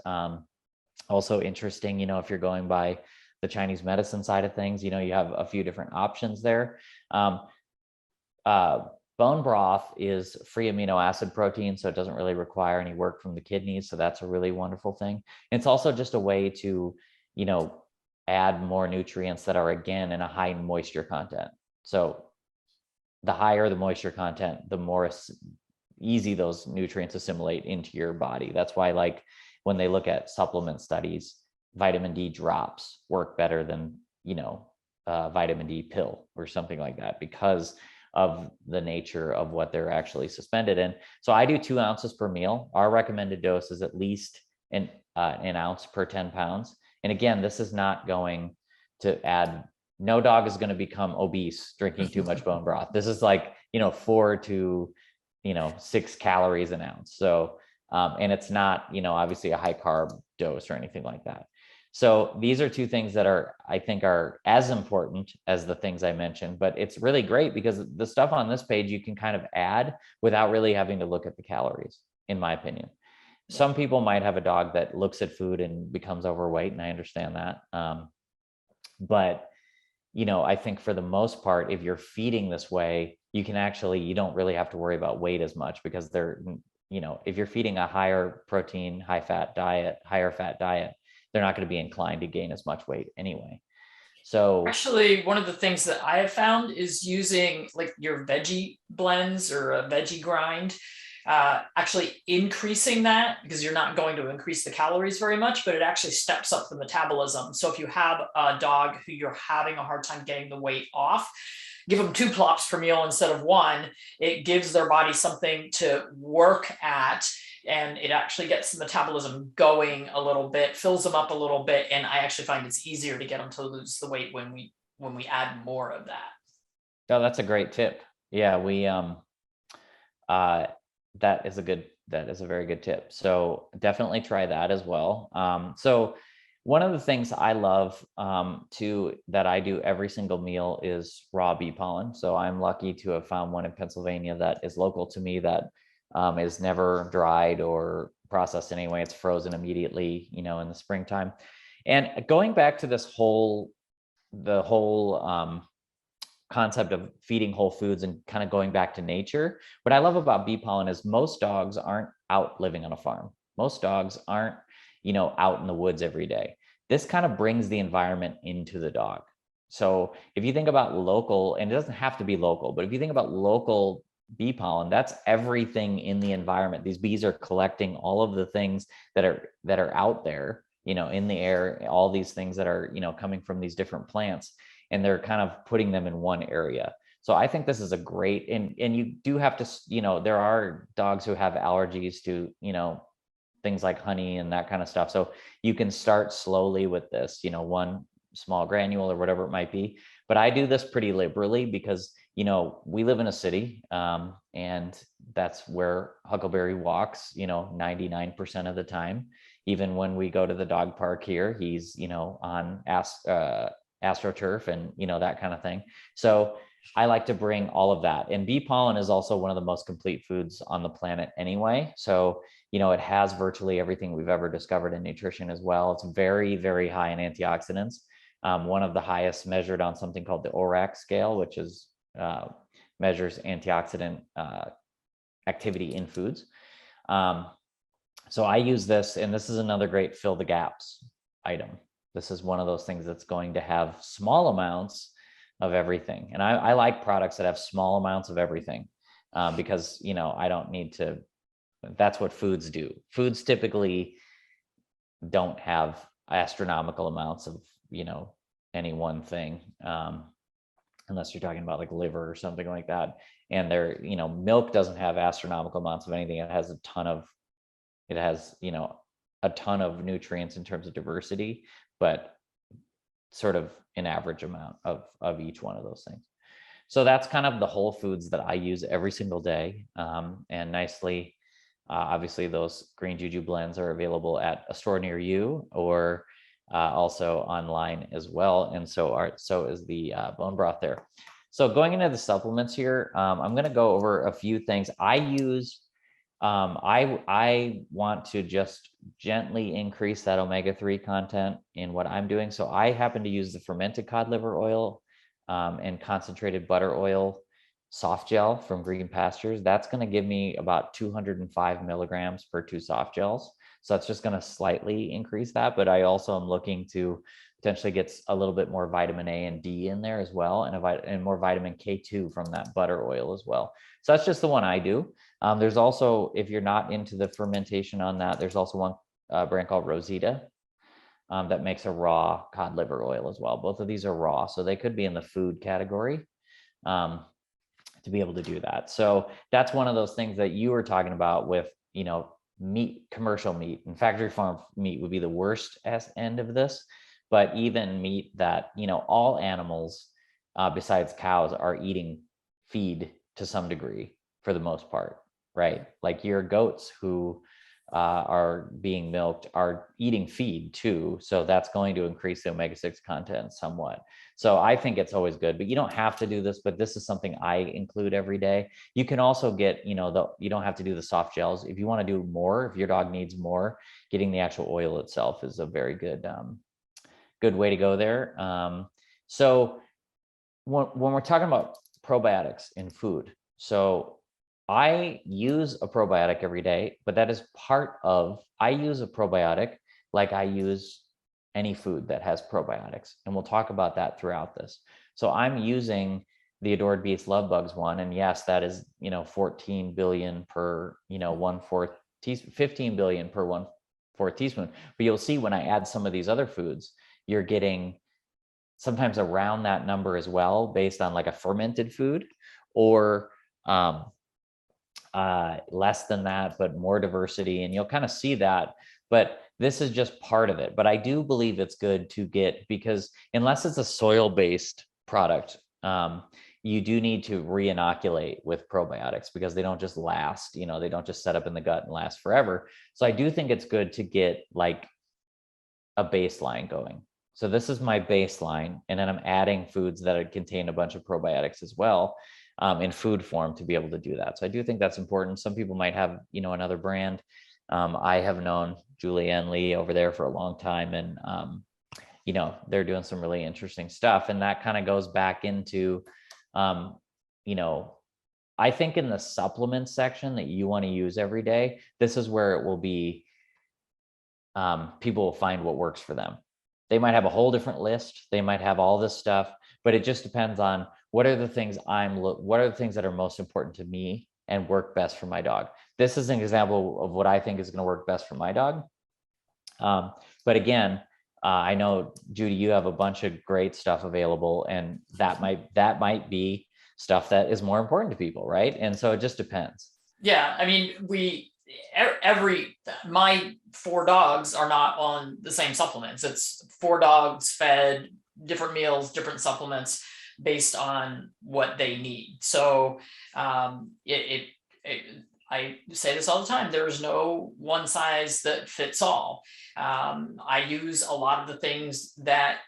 Also interesting, if you're going by the Chinese medicine side of things, you have a few different options there. Bone broth is free amino acid protein, so it doesn't really require any work from the kidneys. So that's a really wonderful thing. It's also just a way to, add more nutrients that are, again, in a high moisture content. So the higher the moisture content, the more easy those nutrients assimilate into your body. That's why, like, when they look at supplement studies, vitamin D drops work better than, vitamin D pill or something like that, because of the nature of what they're actually suspended in. So I do 2 ounces per meal. Our recommended dose is at least an ounce per 10 pounds. And again, this is not going to add, no dog is going to become obese drinking too much bone broth. This is like, 4 to, 6 calories an ounce. So, and it's not, obviously a high carb dose or anything like that. So these are two things that I think are as important as the things I mentioned, but it's really great because the stuff on this page you can kind of add without really having to look at the calories, in my opinion. Some people might have a dog that looks at food and becomes overweight, and I understand that. But, I think for the most part, if you're feeding this way, you don't really have to worry about weight as much, because if you're feeding a higher protein, higher fat diet, they're not going to be inclined to gain as much weight anyway. So Actually, one of the things that I have found is using like your veggie blends or a veggie grind, actually increasing that, because you're not going to increase the calories very much, but it actually steps up the metabolism. So if you have a dog who you're having a hard time getting the weight off, give them 2 plops per meal instead of one. It gives their body something to work at, and it actually gets the metabolism going a little bit, fills them up a little bit, and I actually find it's easier to get them to lose the weight when we add more of that. oh, that's a great tip. Yeah, we that is a very good tip. So definitely try that as well. So one of the things I love too, that I do every single meal, is raw bee pollen. So I'm lucky to have found one in Pennsylvania that is local to me, that is never dried or processed in any way. It's frozen immediately, in the springtime. And going back to the whole concept of feeding whole foods and kind of going back to nature, what I love about bee pollen is most dogs aren't out living on a farm. Most dogs aren't, out in the woods every day. This kind of brings the environment into the dog. So if you think about local, and it doesn't have to be local, but if you think about local bee pollen, that's everything in the environment. These bees are collecting all of the things that are out there, in the air, all these things that are, coming from these different plants, and they're kind of putting them in one area. So I think this is a great, and you do have to, there are dogs who have allergies to, things like honey and that kind of stuff. So you can start slowly with this, one small granule or whatever it might be. But I do this pretty liberally because, we live in a city, and that's where Huckleberry walks, 99% of the time. Even when we go to the dog park here, he's, on AstroTurf and, that kind of thing. So I like to bring all of that. And bee pollen is also one of the most complete foods on the planet anyway. So, it has virtually everything we've ever discovered in nutrition as well. It's very, very high in antioxidants. One of the highest, measured on something called the ORAC scale, which is measures antioxidant activity in foods. So I use this, and this is another great fill the gaps item. This is one of those things that's going to have small amounts of everything. And I like products that have small amounts of everything, because, I don't need to, that's what foods do. Foods typically don't have astronomical amounts of, any one thing, unless you're talking about like liver or something like that. And milk doesn't have astronomical amounts of anything. It has, a ton of nutrients in terms of diversity, but sort of an average amount of each one of those things. So that's kind of the whole foods that I use every single day. And nicely, obviously those green Juju blends are available at a store near you, or also online as well. And so is the bone broth there. So going into the supplements here, I'm going to go over a few things I use. I want to just gently increase that omega-3 content in what I'm doing. So I happen to use the fermented cod liver oil and concentrated butter oil soft gel from Green Pastures, that's going to give me about 205 milligrams per 2 soft gels. So that's just going to slightly increase that. But I also am looking to potentially get a little bit more vitamin A and D in there as well, and more vitamin K2 from that butter oil as well. So that's just the one I do. There's also, if you're not into the fermentation on that, there's also one brand called Rosita that makes a raw cod liver oil as well. Both of these are raw, so they could be in the food category to be able to do that. So that's one of those things that you were talking about with, meat, commercial meat, and factory farm meat would be the worst end of this. But even meat that, all animals besides cows are eating feed to some degree for the most part, right? Like your goats who are being milked are eating feed too. So that's going to increase the omega-6 content somewhat. So I think it's always good, but you don't have to do this, but this is something I include every day. You can also get, you don't have to do the soft gels. If you want to do more, if your dog needs more, getting the actual oil itself is a very good, good way to go there. So when we're talking about probiotics in food, so I use a probiotic every day, but that is I use a probiotic like I use any food that has probiotics. And we'll talk about that throughout this. So I'm using the Adored Beast Love Bugs one. And yes, that is, 14 billion per, 1/4 teaspoon, 15 billion per 1/4 teaspoon. But you'll see when I add some of these other foods, you're getting sometimes around that number as well, based on like a fermented food, or less than that, but more diversity. And you'll kind of see that, but this is just part of it. But I do believe it's good to get, because unless it's a soil-based product, you do need to re-inoculate with probiotics, because they don't just last, they don't just set up in the gut and last forever. So I do think it's good to get like a baseline going. So this is my baseline, and then I'm adding foods that contain a bunch of probiotics as well, in food form, to be able to do that. So I do think that's important. Some people might have, another brand. I have known Julianne Lee over there for a long time, and they're doing some really interesting stuff. And that kind of goes back into, I think in the supplement section that you want to use every day, this is where it will be, people will find what works for them. They might have a whole different list. They might have all this stuff, but it just depends on what are the things that are most important to me and work best for my dog. This is an example of what I think is going to work best for my dog. But again, I know, Judy, you have a bunch of great stuff available, and that might be stuff that is more important to people, right? And so it just depends. Yeah, I mean, my 4 dogs are not on the same supplements. It's 4 dogs fed different meals, different supplements based on what they need. So I say this all the time, there's no one size that fits all. I use a lot of the things that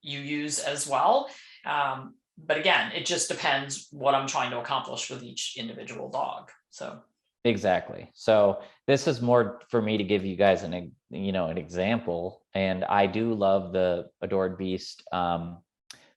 you use as well. But again, it just depends what I'm trying to accomplish with each individual dog. So exactly. So this is more for me to give you guys an example. And I do love the Adored Beast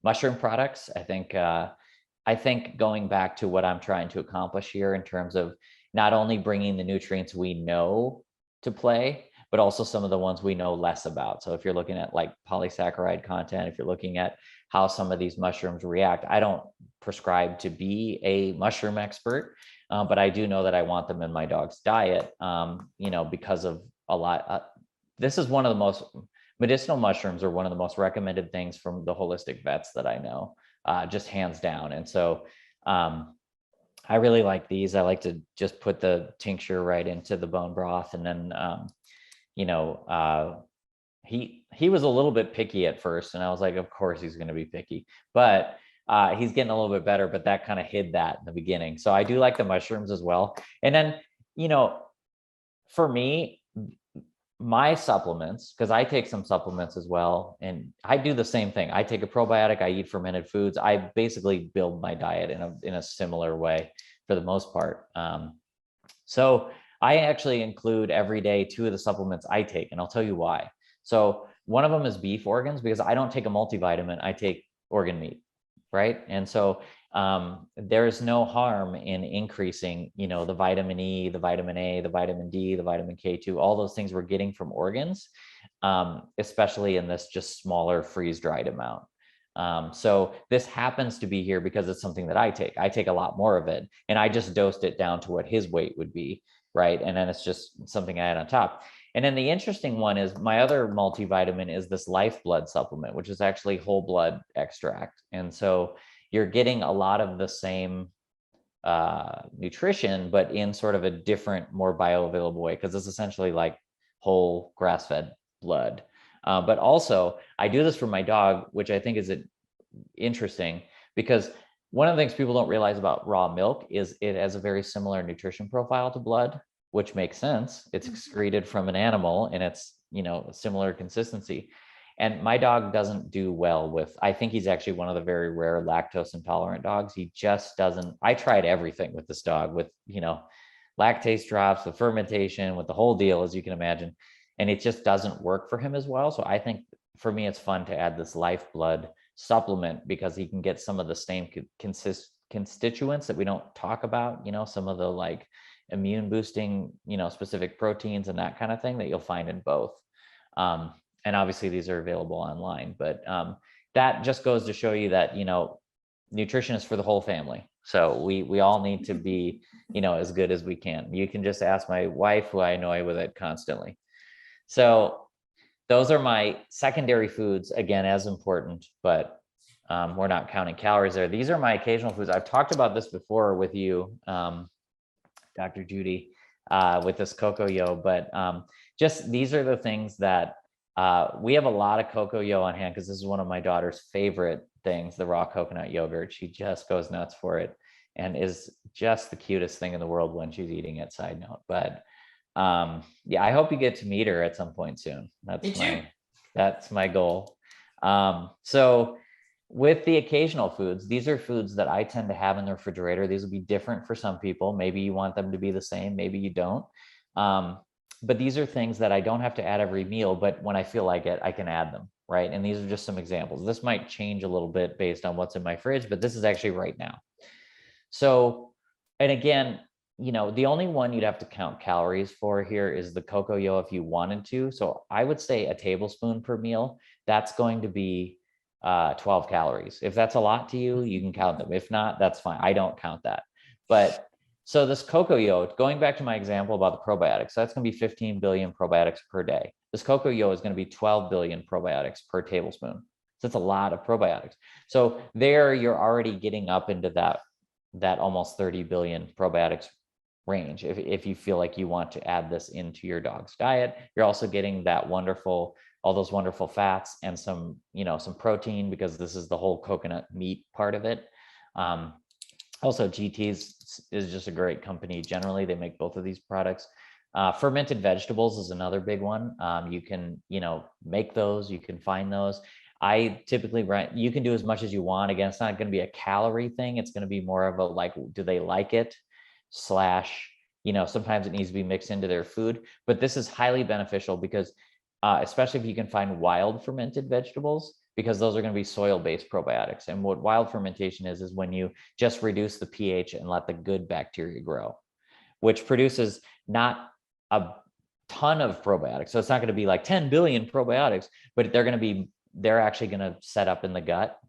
mushroom products. I think going back to what I'm trying to accomplish here in terms of not only bringing the nutrients we know to play, but also some of the ones we know less about. So if you're looking at like polysaccharide content, if you're looking at how some of these mushrooms react, I don't prescribe to be a mushroom expert, but I do know that I want them in my dog's diet, because of a lot. This is one of the most medicinal mushrooms are one of the most recommended things from the holistic vets that I know, just hands down. And so I really like these. I like to just put the tincture right into the bone broth. And then, he was a little bit picky at first, and I was like, of course he's going to be picky, but he's getting a little bit better, but that kind of hid that in the beginning. So I do like the mushrooms as well. And then, for me, my supplements, because I take some supplements as well, and I do the same thing. I take a probiotic, I eat fermented foods. I basically build my diet in a similar way for the most part. So I actually include every day 2 of the supplements I take, and I'll tell you why. So one of them is beef organs, because I don't take a multivitamin, I take organ meat, right? And so there's no harm in increasing, the vitamin E, the vitamin A, the vitamin D, the vitamin K2, all those things we're getting from organs, especially in this just smaller freeze-dried amount. So this happens to be here because it's something that I take. I take a lot more of it, and I just dosed it down to what his weight would be, right? And then it's just something I add on top. And then the interesting one is my other multivitamin is this lifeblood supplement, which is actually whole blood extract. And so you're getting a lot of the same nutrition, but in sort of a different, more bioavailable way, because it's essentially like whole grass-fed blood. But also, I do this for my dog, which I think is interesting, because one of the things people don't realize about raw milk is it has a very similar nutrition profile to blood, which makes sense. It's excreted from an animal, and it's, a similar consistency. And my dog doesn't do well with, I think he's actually one of the very rare lactose intolerant dogs. He just doesn't, I tried everything with this dog, with, lactase drops, the fermentation, with the whole deal, as you can imagine. And it just doesn't work for him as well. So I think for me, it's fun to add this lifeblood supplement, because he can get some of the same constituents that we don't talk about, some of the like immune boosting, specific proteins and that kind of thing that you'll find in both. And obviously these are available online, but that just goes to show you that, nutrition is for the whole family. So we all need to be, as good as we can. You can just ask my wife, who I annoy with it constantly. So those are my secondary foods, again, as important, but we're not counting calories there. These are my occasional foods. I've talked about this before with you, Dr. Judy, with this cocoa but just these are the things that we have a lot of cocoa on hand, because this is one of my daughter's favorite things, the raw coconut yogurt. She just goes nuts for it and is just the cutest thing in the world when she's eating it, side note. But yeah, I hope you get to meet her at some point soon. That's my goal. So with the occasional foods, these are foods that I tend to have in the refrigerator. These will be different for some people. Maybe you want them to be the same, maybe you don't. But these are things that I don't have to add every meal, but when I feel like it, I can add them, right? And these are just some examples. This might change a little bit based on what's in my fridge, but this is actually right now. So, and again, the only one you'd have to count calories for here is the cocoa if you wanted to. So I would say a tablespoon per meal, that's going to be 12 calories. If that's a lot to you, you can count them. If not, that's fine. I don't count that. But so this cocoa going back to my example about the probiotics, so that's going to be 15 billion probiotics per day. This cocoa is going to be 12 billion probiotics per tablespoon. So it's a lot of probiotics. So there you're already getting up into that almost 30 billion probiotics range. If you feel like you want to add this into your dog's diet, you're also getting all those wonderful fats and some protein, because this is the whole coconut meat part of it. Also, GT's is just a great company. Generally, they make both of these products. Fermented vegetables is another big one. You can, make those, you can find those. I typically you can do as much as you want. Again, it's not going to be a calorie thing. It's going to be more of a, like, do they like it? / sometimes it needs to be mixed into their food, but this is highly beneficial because especially if you can find wild fermented vegetables, because those are going to be soil-based probiotics. And what wild fermentation is when you just reduce the pH and let the good bacteria grow, which produces not a ton of probiotics. So it's not going to be like 10 billion probiotics, but they're actually going to set up in the gut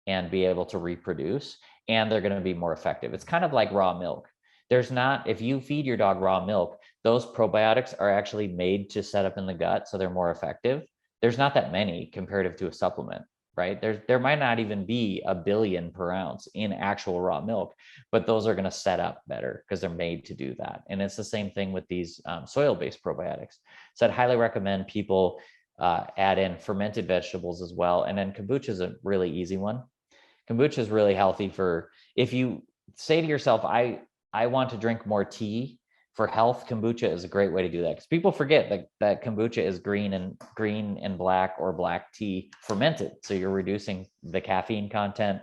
and be able to reproduce, and they're going to be more effective. It's kind of like raw milk. If you feed your dog raw milk, those probiotics are actually made to set up in the gut, so they're more effective. There's not that many comparative to a supplement, right? There might not even be a billion per ounce in actual raw milk, but those are going to set up better because they're made to do that. And it's the same thing with these soil-based probiotics. So I'd highly recommend people add in fermented vegetables as well. And then kombucha is a really easy one. Kombucha is really healthy if you say to yourself, I want to drink more tea for health. Kombucha is a great way to do that, because people forget that kombucha is green and black, or black tea fermented. So you're reducing the caffeine content.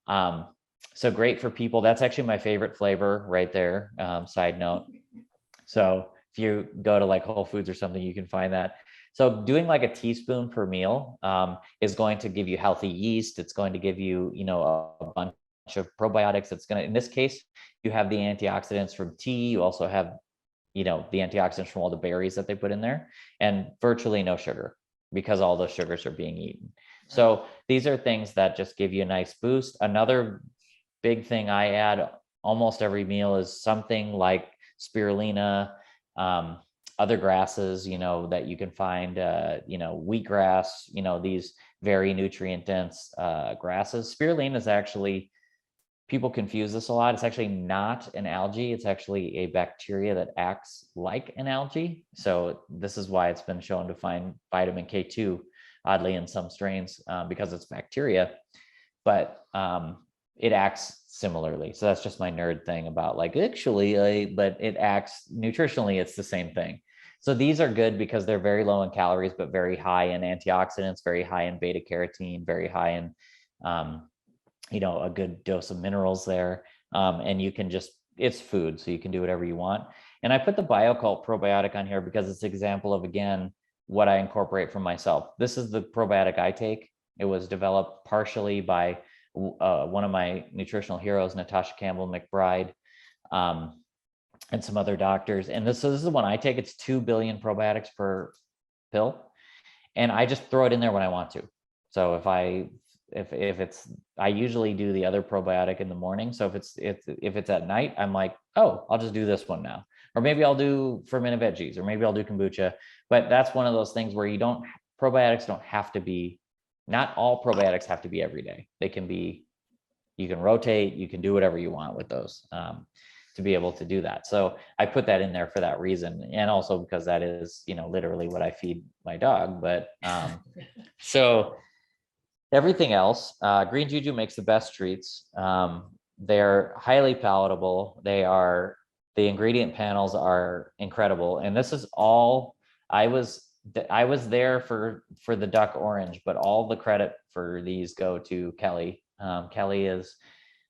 So great for people. That's actually my favorite flavor right there. Side note. So if you go to like Whole Foods or something, you can find that. So doing like a teaspoon per meal is going to give you healthy yeast. It's going to give you, a bunch of probiotics that's going to, in this case, you have the antioxidants from tea. You also have, the antioxidants from all the berries that they put in there, and virtually no sugar because all those sugars are being eaten. So these are things that just give you a nice boost. Another big thing I add almost every meal is something like spirulina, other grasses, that you can find, wheatgrass, these very nutrient dense grasses. Spirulina is actually, people confuse this a lot. It's actually not an algae. It's actually a bacteria that acts like an algae. So this is why it's been shown to find vitamin K2, oddly, in some strains, because it's bacteria, but it acts similarly. So that's just my nerd thing about but it acts nutritionally, it's the same thing. So these are good because they're very low in calories, but very high in antioxidants, very high in beta carotene, very high in, a good dose of minerals there. And you can it's food, so you can do whatever you want. And I put the BioCult probiotic on here because it's an example of, again, what I incorporate from myself. This is the probiotic I take. It was developed partially by one of my nutritional heroes, Natasha Campbell McBride, and some other doctors. And this is the one I take. It's 2 billion probiotics per pill. And I just throw it in there when I want to. So if it's, I usually do the other probiotic in the morning. So if it's at night, I'm like, oh, I'll just do this one now. Or maybe I'll do fermented veggies, or maybe I'll do kombucha. But that's one of those things where probiotics don't have to be, not all probiotics have to be every day. They can be, you can rotate, you can do whatever you want with those, to be able to do that. So I put that in there for that reason. And also because that is, literally what I feed my dog. But so everything else, Green Juju makes the best treats. They're highly palatable. The ingredient panels are incredible. And this is all, I was there for the duck orange, but all the credit for these go to Kelly. Kelly is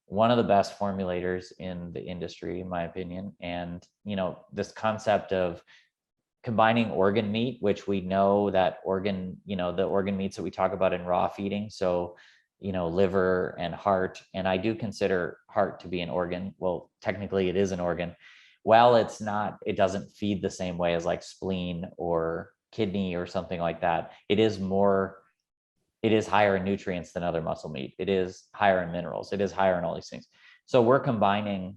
one of the best formulators in the industry, in my opinion. And, this concept of combining organ meat, which we know that the organ meats that we talk about in raw feeding. So, liver and heart, and I do consider heart to be an organ. Well, technically it is an organ. Well, it's not, it doesn't feed the same way as like spleen or kidney or something like that. It is higher in nutrients than other muscle meat. It is higher in minerals. It is higher in all these things. So we're combining,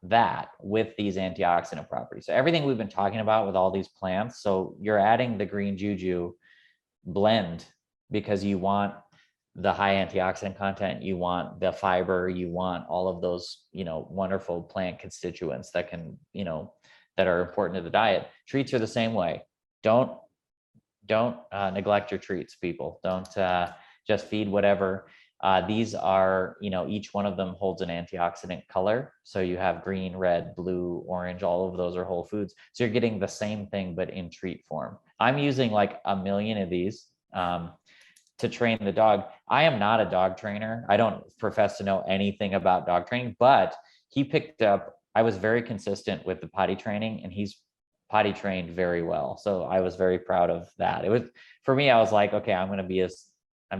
that with these antioxidant properties. So everything we've been talking about with all these plants. So you're adding the Green Juju blend because you want the high antioxidant content, you want the fiber, you want all of those, wonderful plant constituents that can, that are important to the diet. Treats are the same way. Don't neglect your treats, people. Don't just feed whatever. These are, each one of them holds an antioxidant color. So you have green, red, blue, orange, all of those are whole foods. So you're getting the same thing, but in treat form. I'm using like 1 million of these to train the dog. I am not a dog trainer. I don't profess to know anything about dog training, but I was very consistent with the potty training, and he's potty trained very well. So I was very proud of that. It was, for me, I was like, okay, I'm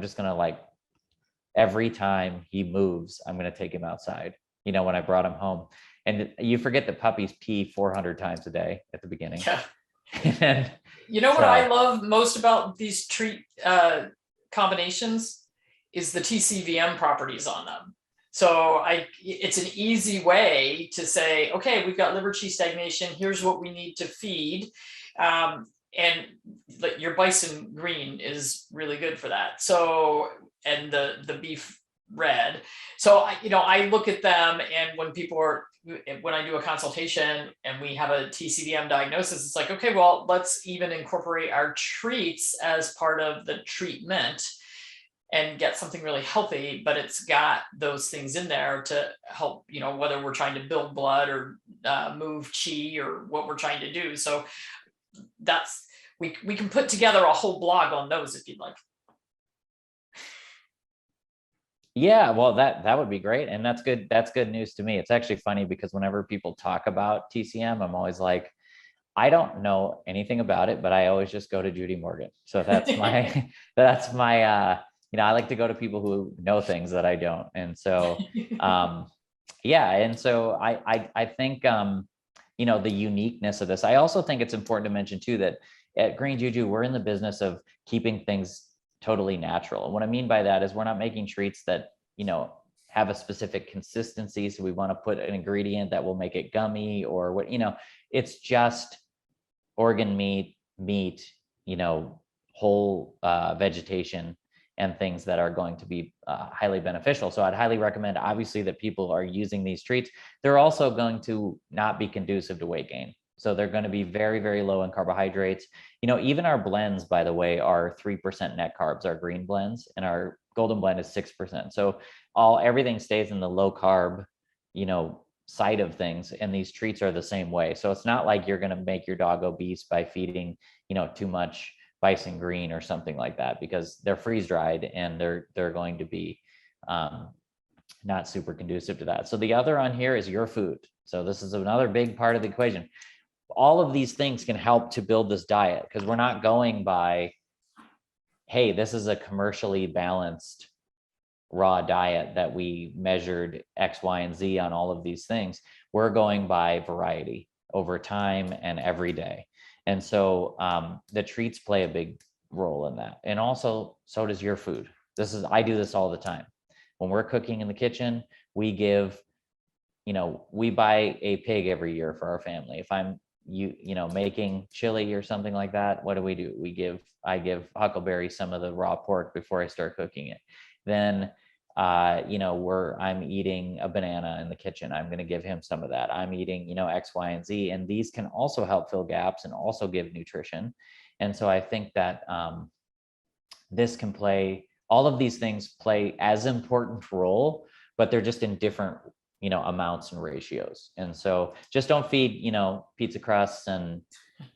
just going to every time he moves, I'm going to take him outside, when I brought him home. And you forget that puppies pee 400 times a day at the beginning. Yeah. And what I love most about these treat combinations is the TCVM properties on them. So it's an easy way to say, okay, we've got liver cheese stagnation. Here's what we need to feed. And your bison green is really good for that. So, and the beef red. So, I look at them, and when I do a consultation and we have a TCVM diagnosis, it's like, okay, well, let's even incorporate our treats as part of the treatment and get something really healthy, but it's got those things in there to help, whether we're trying to build blood or move chi or what we're trying to do. So we can put together a whole blog on those if you'd like. Yeah, well, that would be great. And that's good. That's good news to me. It's actually funny because whenever people talk about TCM, I'm always like, I don't know anything about it, but I always just go to Judy Morgan. So that's my I like to go to people who know things that I don't. And so, yeah. And so I think, the uniqueness of this. I also think it's important to mention too, that at Green Juju, we're in the business of keeping things totally natural. And what I mean by that is we're not making treats that, have a specific consistency. So we want to put an ingredient that will make it gummy or what, it's just organ meat, whole vegetation and things that are going to be highly beneficial. So I'd highly recommend, obviously, that people are using these treats. They're also going to not be conducive to weight gain. So they're going to be very, very low in carbohydrates. Even our blends, by the way, are 3% net carbs, our green blends, and our golden blend is 6%. So everything stays in the low carb, side of things. And these treats are the same way. So it's not like you're going to make your dog obese by feeding, too much bison green or something like that, because they're freeze dried and they're going to be not super conducive to that. So the other on here is your food. So this is another big part of the equation. All of these things can help to build this diet, because we're not going by, hey, this is a commercially balanced raw diet that we measured X, Y, and Z on all of these things. We're going by variety over time and every day. And so the treats play a big role in that. And also, so does your food. I do this all the time. When we're cooking in the kitchen, we buy a pig every year for our family. If I'm making chili or something like that, what do? I give Huckleberry some of the raw pork before I start cooking it. Then I'm eating a banana in the kitchen, I'm going to give him some of that. I'm eating, X, Y, and Z, and these can also help fill gaps and also give nutrition. And so I think that all of these things play as important role, but they're just in different, amounts and ratios. And so just don't feed, pizza crusts and,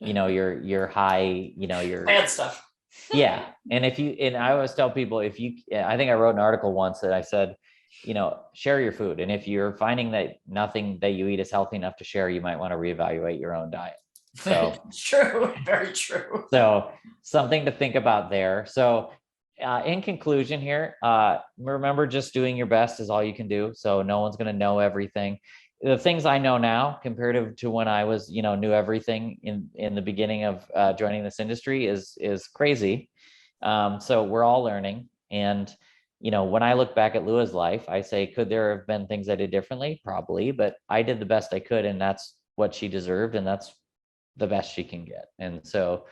your high, your bad stuff. Yeah. And I always tell people, I think I wrote an article once that I said, share your food. And if you're finding that nothing that you eat is healthy enough to share, you might want to reevaluate your own diet. So true. Very true. So something to think about there. So in conclusion here, remember, just doing your best is all you can do. So no one's going to know everything. The things I know now compared to when I was, knew everything in the beginning of joining this industry is crazy. So we're all learning. And, when I look back at Lua's life, I say, could there have been things I did differently? Probably, but I did the best I could, and that's what she deserved. And that's the best she can get. And so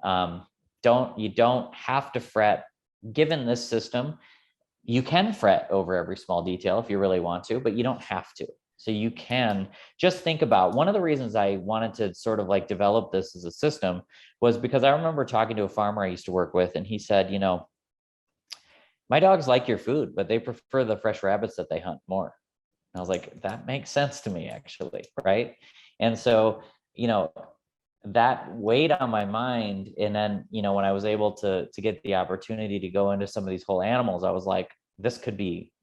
you don't have to fret. Given this system, you can fret over every small detail if you really want to, but you don't have to. So you can just think about, one of the reasons I wanted to sort of like develop this as a system was because I remember talking to a farmer I used to work with, and he said, my dogs like your food, but they prefer the fresh rabbits that they hunt more. And I was like, that makes sense to me, actually, right? And so, that weighed on my mind. And then, when I was able to get the opportunity to go into some of these whole animals, I was like, this could be,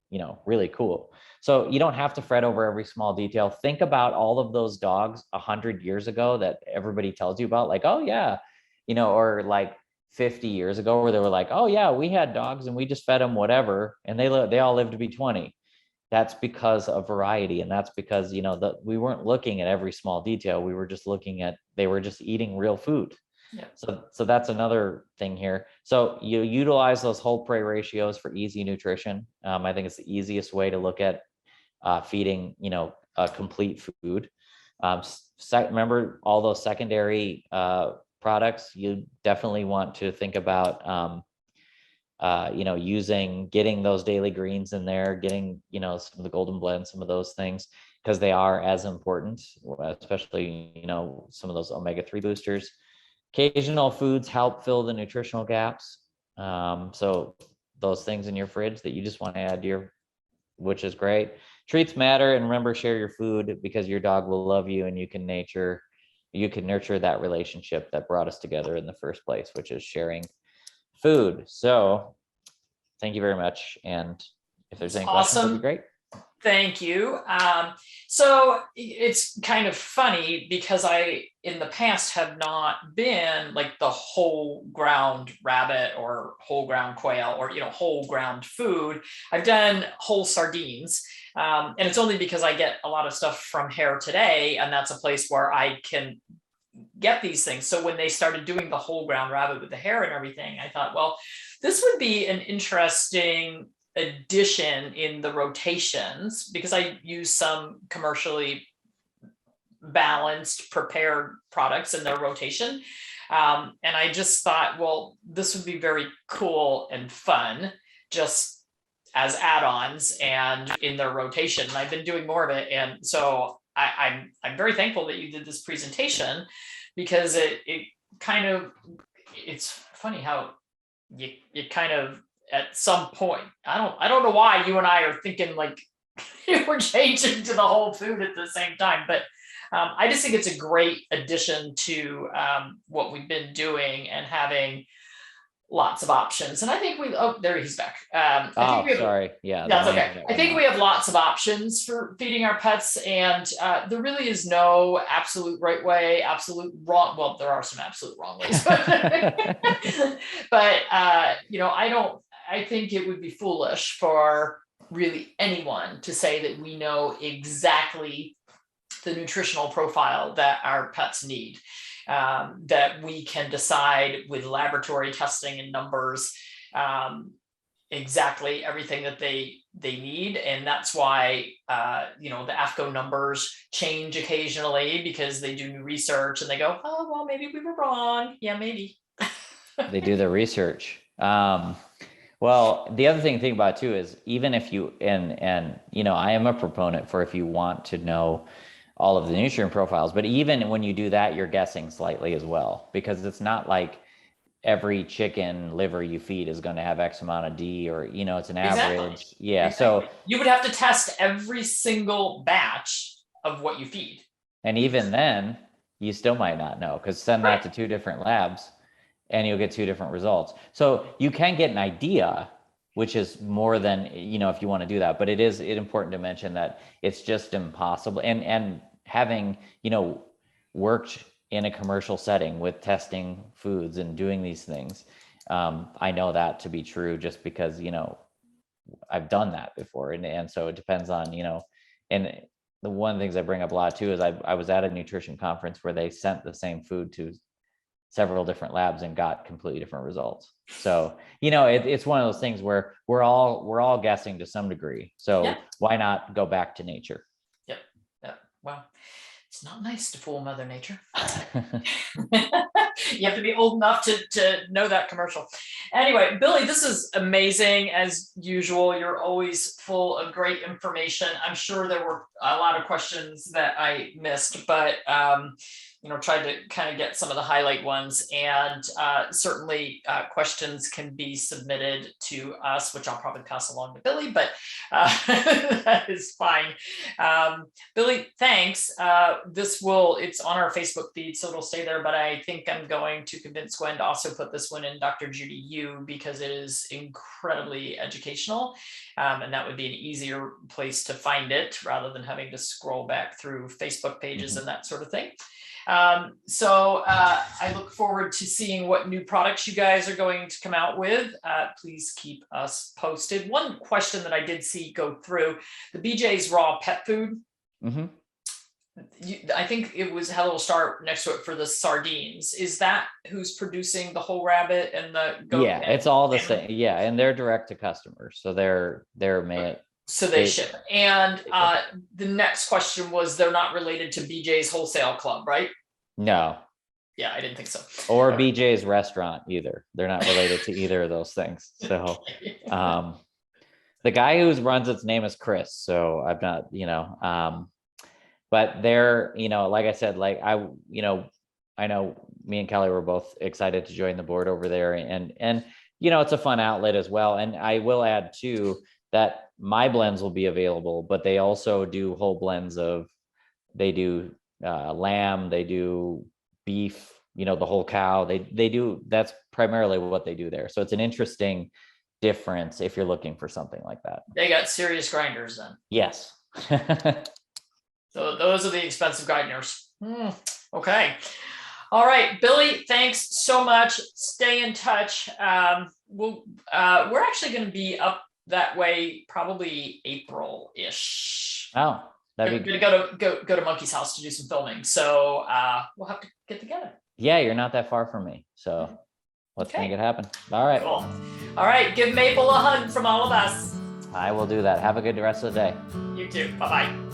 really cool. So you don't have to fret over every small detail. Think about all of those dogs 100 years ago that everybody tells you about, like, oh yeah, or like 50 years ago where they were like, oh yeah, we had dogs and we just fed them whatever, and they all lived to be 20. That's because of variety. And that's because, we weren't looking at every small detail. We were just looking at, they were just eating real food. Yeah. So that's another thing here. So you utilize those whole prey ratios for easy nutrition. I think it's the easiest way to look at feeding, a complete food. Remember all those secondary products. You definitely want to think about getting those daily greens in there, getting, some of the golden blend, some of those things, because they are as important, especially, some of those omega-3 boosters. Occasional foods help fill the nutritional gaps. So those things in your fridge that you just want to add to which is great. Treats matter, and remember, share your food, because your dog will love you, and you can nurture that relationship that brought us together in the first place, which is sharing food. So thank you very much. And if there's any questions, that'd be great. Thank you. So it's kind of funny because I, in the past, have not been like the whole ground rabbit or whole ground quail or, whole ground food. I've done whole sardines. And it's only because I get a lot of stuff from Hair Today, and that's a place where I can get these things. So when they started doing the whole ground rabbit with the hair and everything, I thought, well, this would be an interesting addition in the rotations because I use some commercially balanced prepared products in their rotation. And I just thought, well, this would be very cool and fun just as add-ons and in their rotation. And I've been doing more of it. And so I'm very thankful that you did this presentation because it kind of, it's funny how you kind of at some point, I don't know why you and I are thinking like we're changing to the whole food at the same time, but I just think it's a great addition to what we've been doing and having lots of options. And I think there he's back. I think we have, sorry. Yeah. that's okay. I think we have lots of options for feeding our pets, and there really is no absolute right way, absolute wrong. Well, there are some absolute wrong ways, but I think it would be foolish for really anyone to say that we know exactly the nutritional profile that our pets need. That we can decide with laboratory testing and numbers exactly everything that they need. And that's why the AFCO numbers change occasionally because they do new research and they go, oh, well, maybe we were wrong. Yeah, maybe. They do the research. Well, the other thing to think about too is even if you, and I am a proponent for if you want to know all of the nutrient profiles, but even when you do that, you're guessing slightly as well, because it's not like every chicken liver you feed is going to have X amount of D or, it's an average. Exactly. Yeah. Exactly. So you would have to test every single batch of what you feed. And even then you still might not know, because send that to 2 different labs and you'll get 2 different results. So you can get an idea, which is more than, if you want to do that, but it's important to mention that it's just impossible. And having, worked in a commercial setting with testing foods and doing these things, I know that to be true just because, I've done that before. And so it depends on, and the one of the things I bring up a lot too is I was at a nutrition conference where they sent the same food to several different labs and got completely different results. So, it's one of those things where we're all guessing to some degree. So why not go back to nature? Yep. Well, it's not nice to fool Mother Nature. You have to be old enough to know that commercial. Anyway, Billy, this is amazing as usual. You're always full of great information. I'm sure there were a lot of questions that I missed, but tried to kind of get some of the highlight ones, and certainly questions can be submitted to us, which I'll probably pass along to Billy, but that is fine. Billy, thanks. It's on our Facebook feed, so it'll stay there, but I think I'm going to convince Gwen to also put this one in Dr. Judy U because it is incredibly educational. And that would be an easier place to find it rather than having to scroll back through Facebook pages and that sort of thing. So I look forward to seeing what new products you guys are going to come out with. Please keep us posted. One question that I did see go through, the BJ's raw pet food. Mm-hmm. I think it had a little star next to it for the sardines. Is that who's producing the whole rabbit and the goat? Yeah, it's all the same. Yeah, and they're direct to customers, so they're made. So they ship. And the next question was, they're not related to BJ's Wholesale Club, right? No. Yeah, I didn't think so. Or BJ's restaurant either. They're not related to either of those things. So the guy who runs its name is Chris. So I'm not, but they're, like I said, like I know me and Kelly were both excited to join the board over there, and it's a fun outlet as well. And I will add too that my blends will be available, but they also do whole blends they do lamb, they do beef, the whole cow. They do, that's primarily what they do there. So it's an interesting difference if you're looking for something like that. They got serious grinders then. Yes. So those are the expensive gardeners. Okay. All right, Billy, thanks so much. Stay in touch. We're actually going to be up that way probably April-ish. Oh, We're that'd be gonna go to Monkey's house to do some filming. So we'll have to get together. yeah, you're not that far from me. So let's Okay. make it happen. All right. Cool. All right, give Maple a hug from all of us. I will do that. Have a good rest of the day. You too. Bye-bye.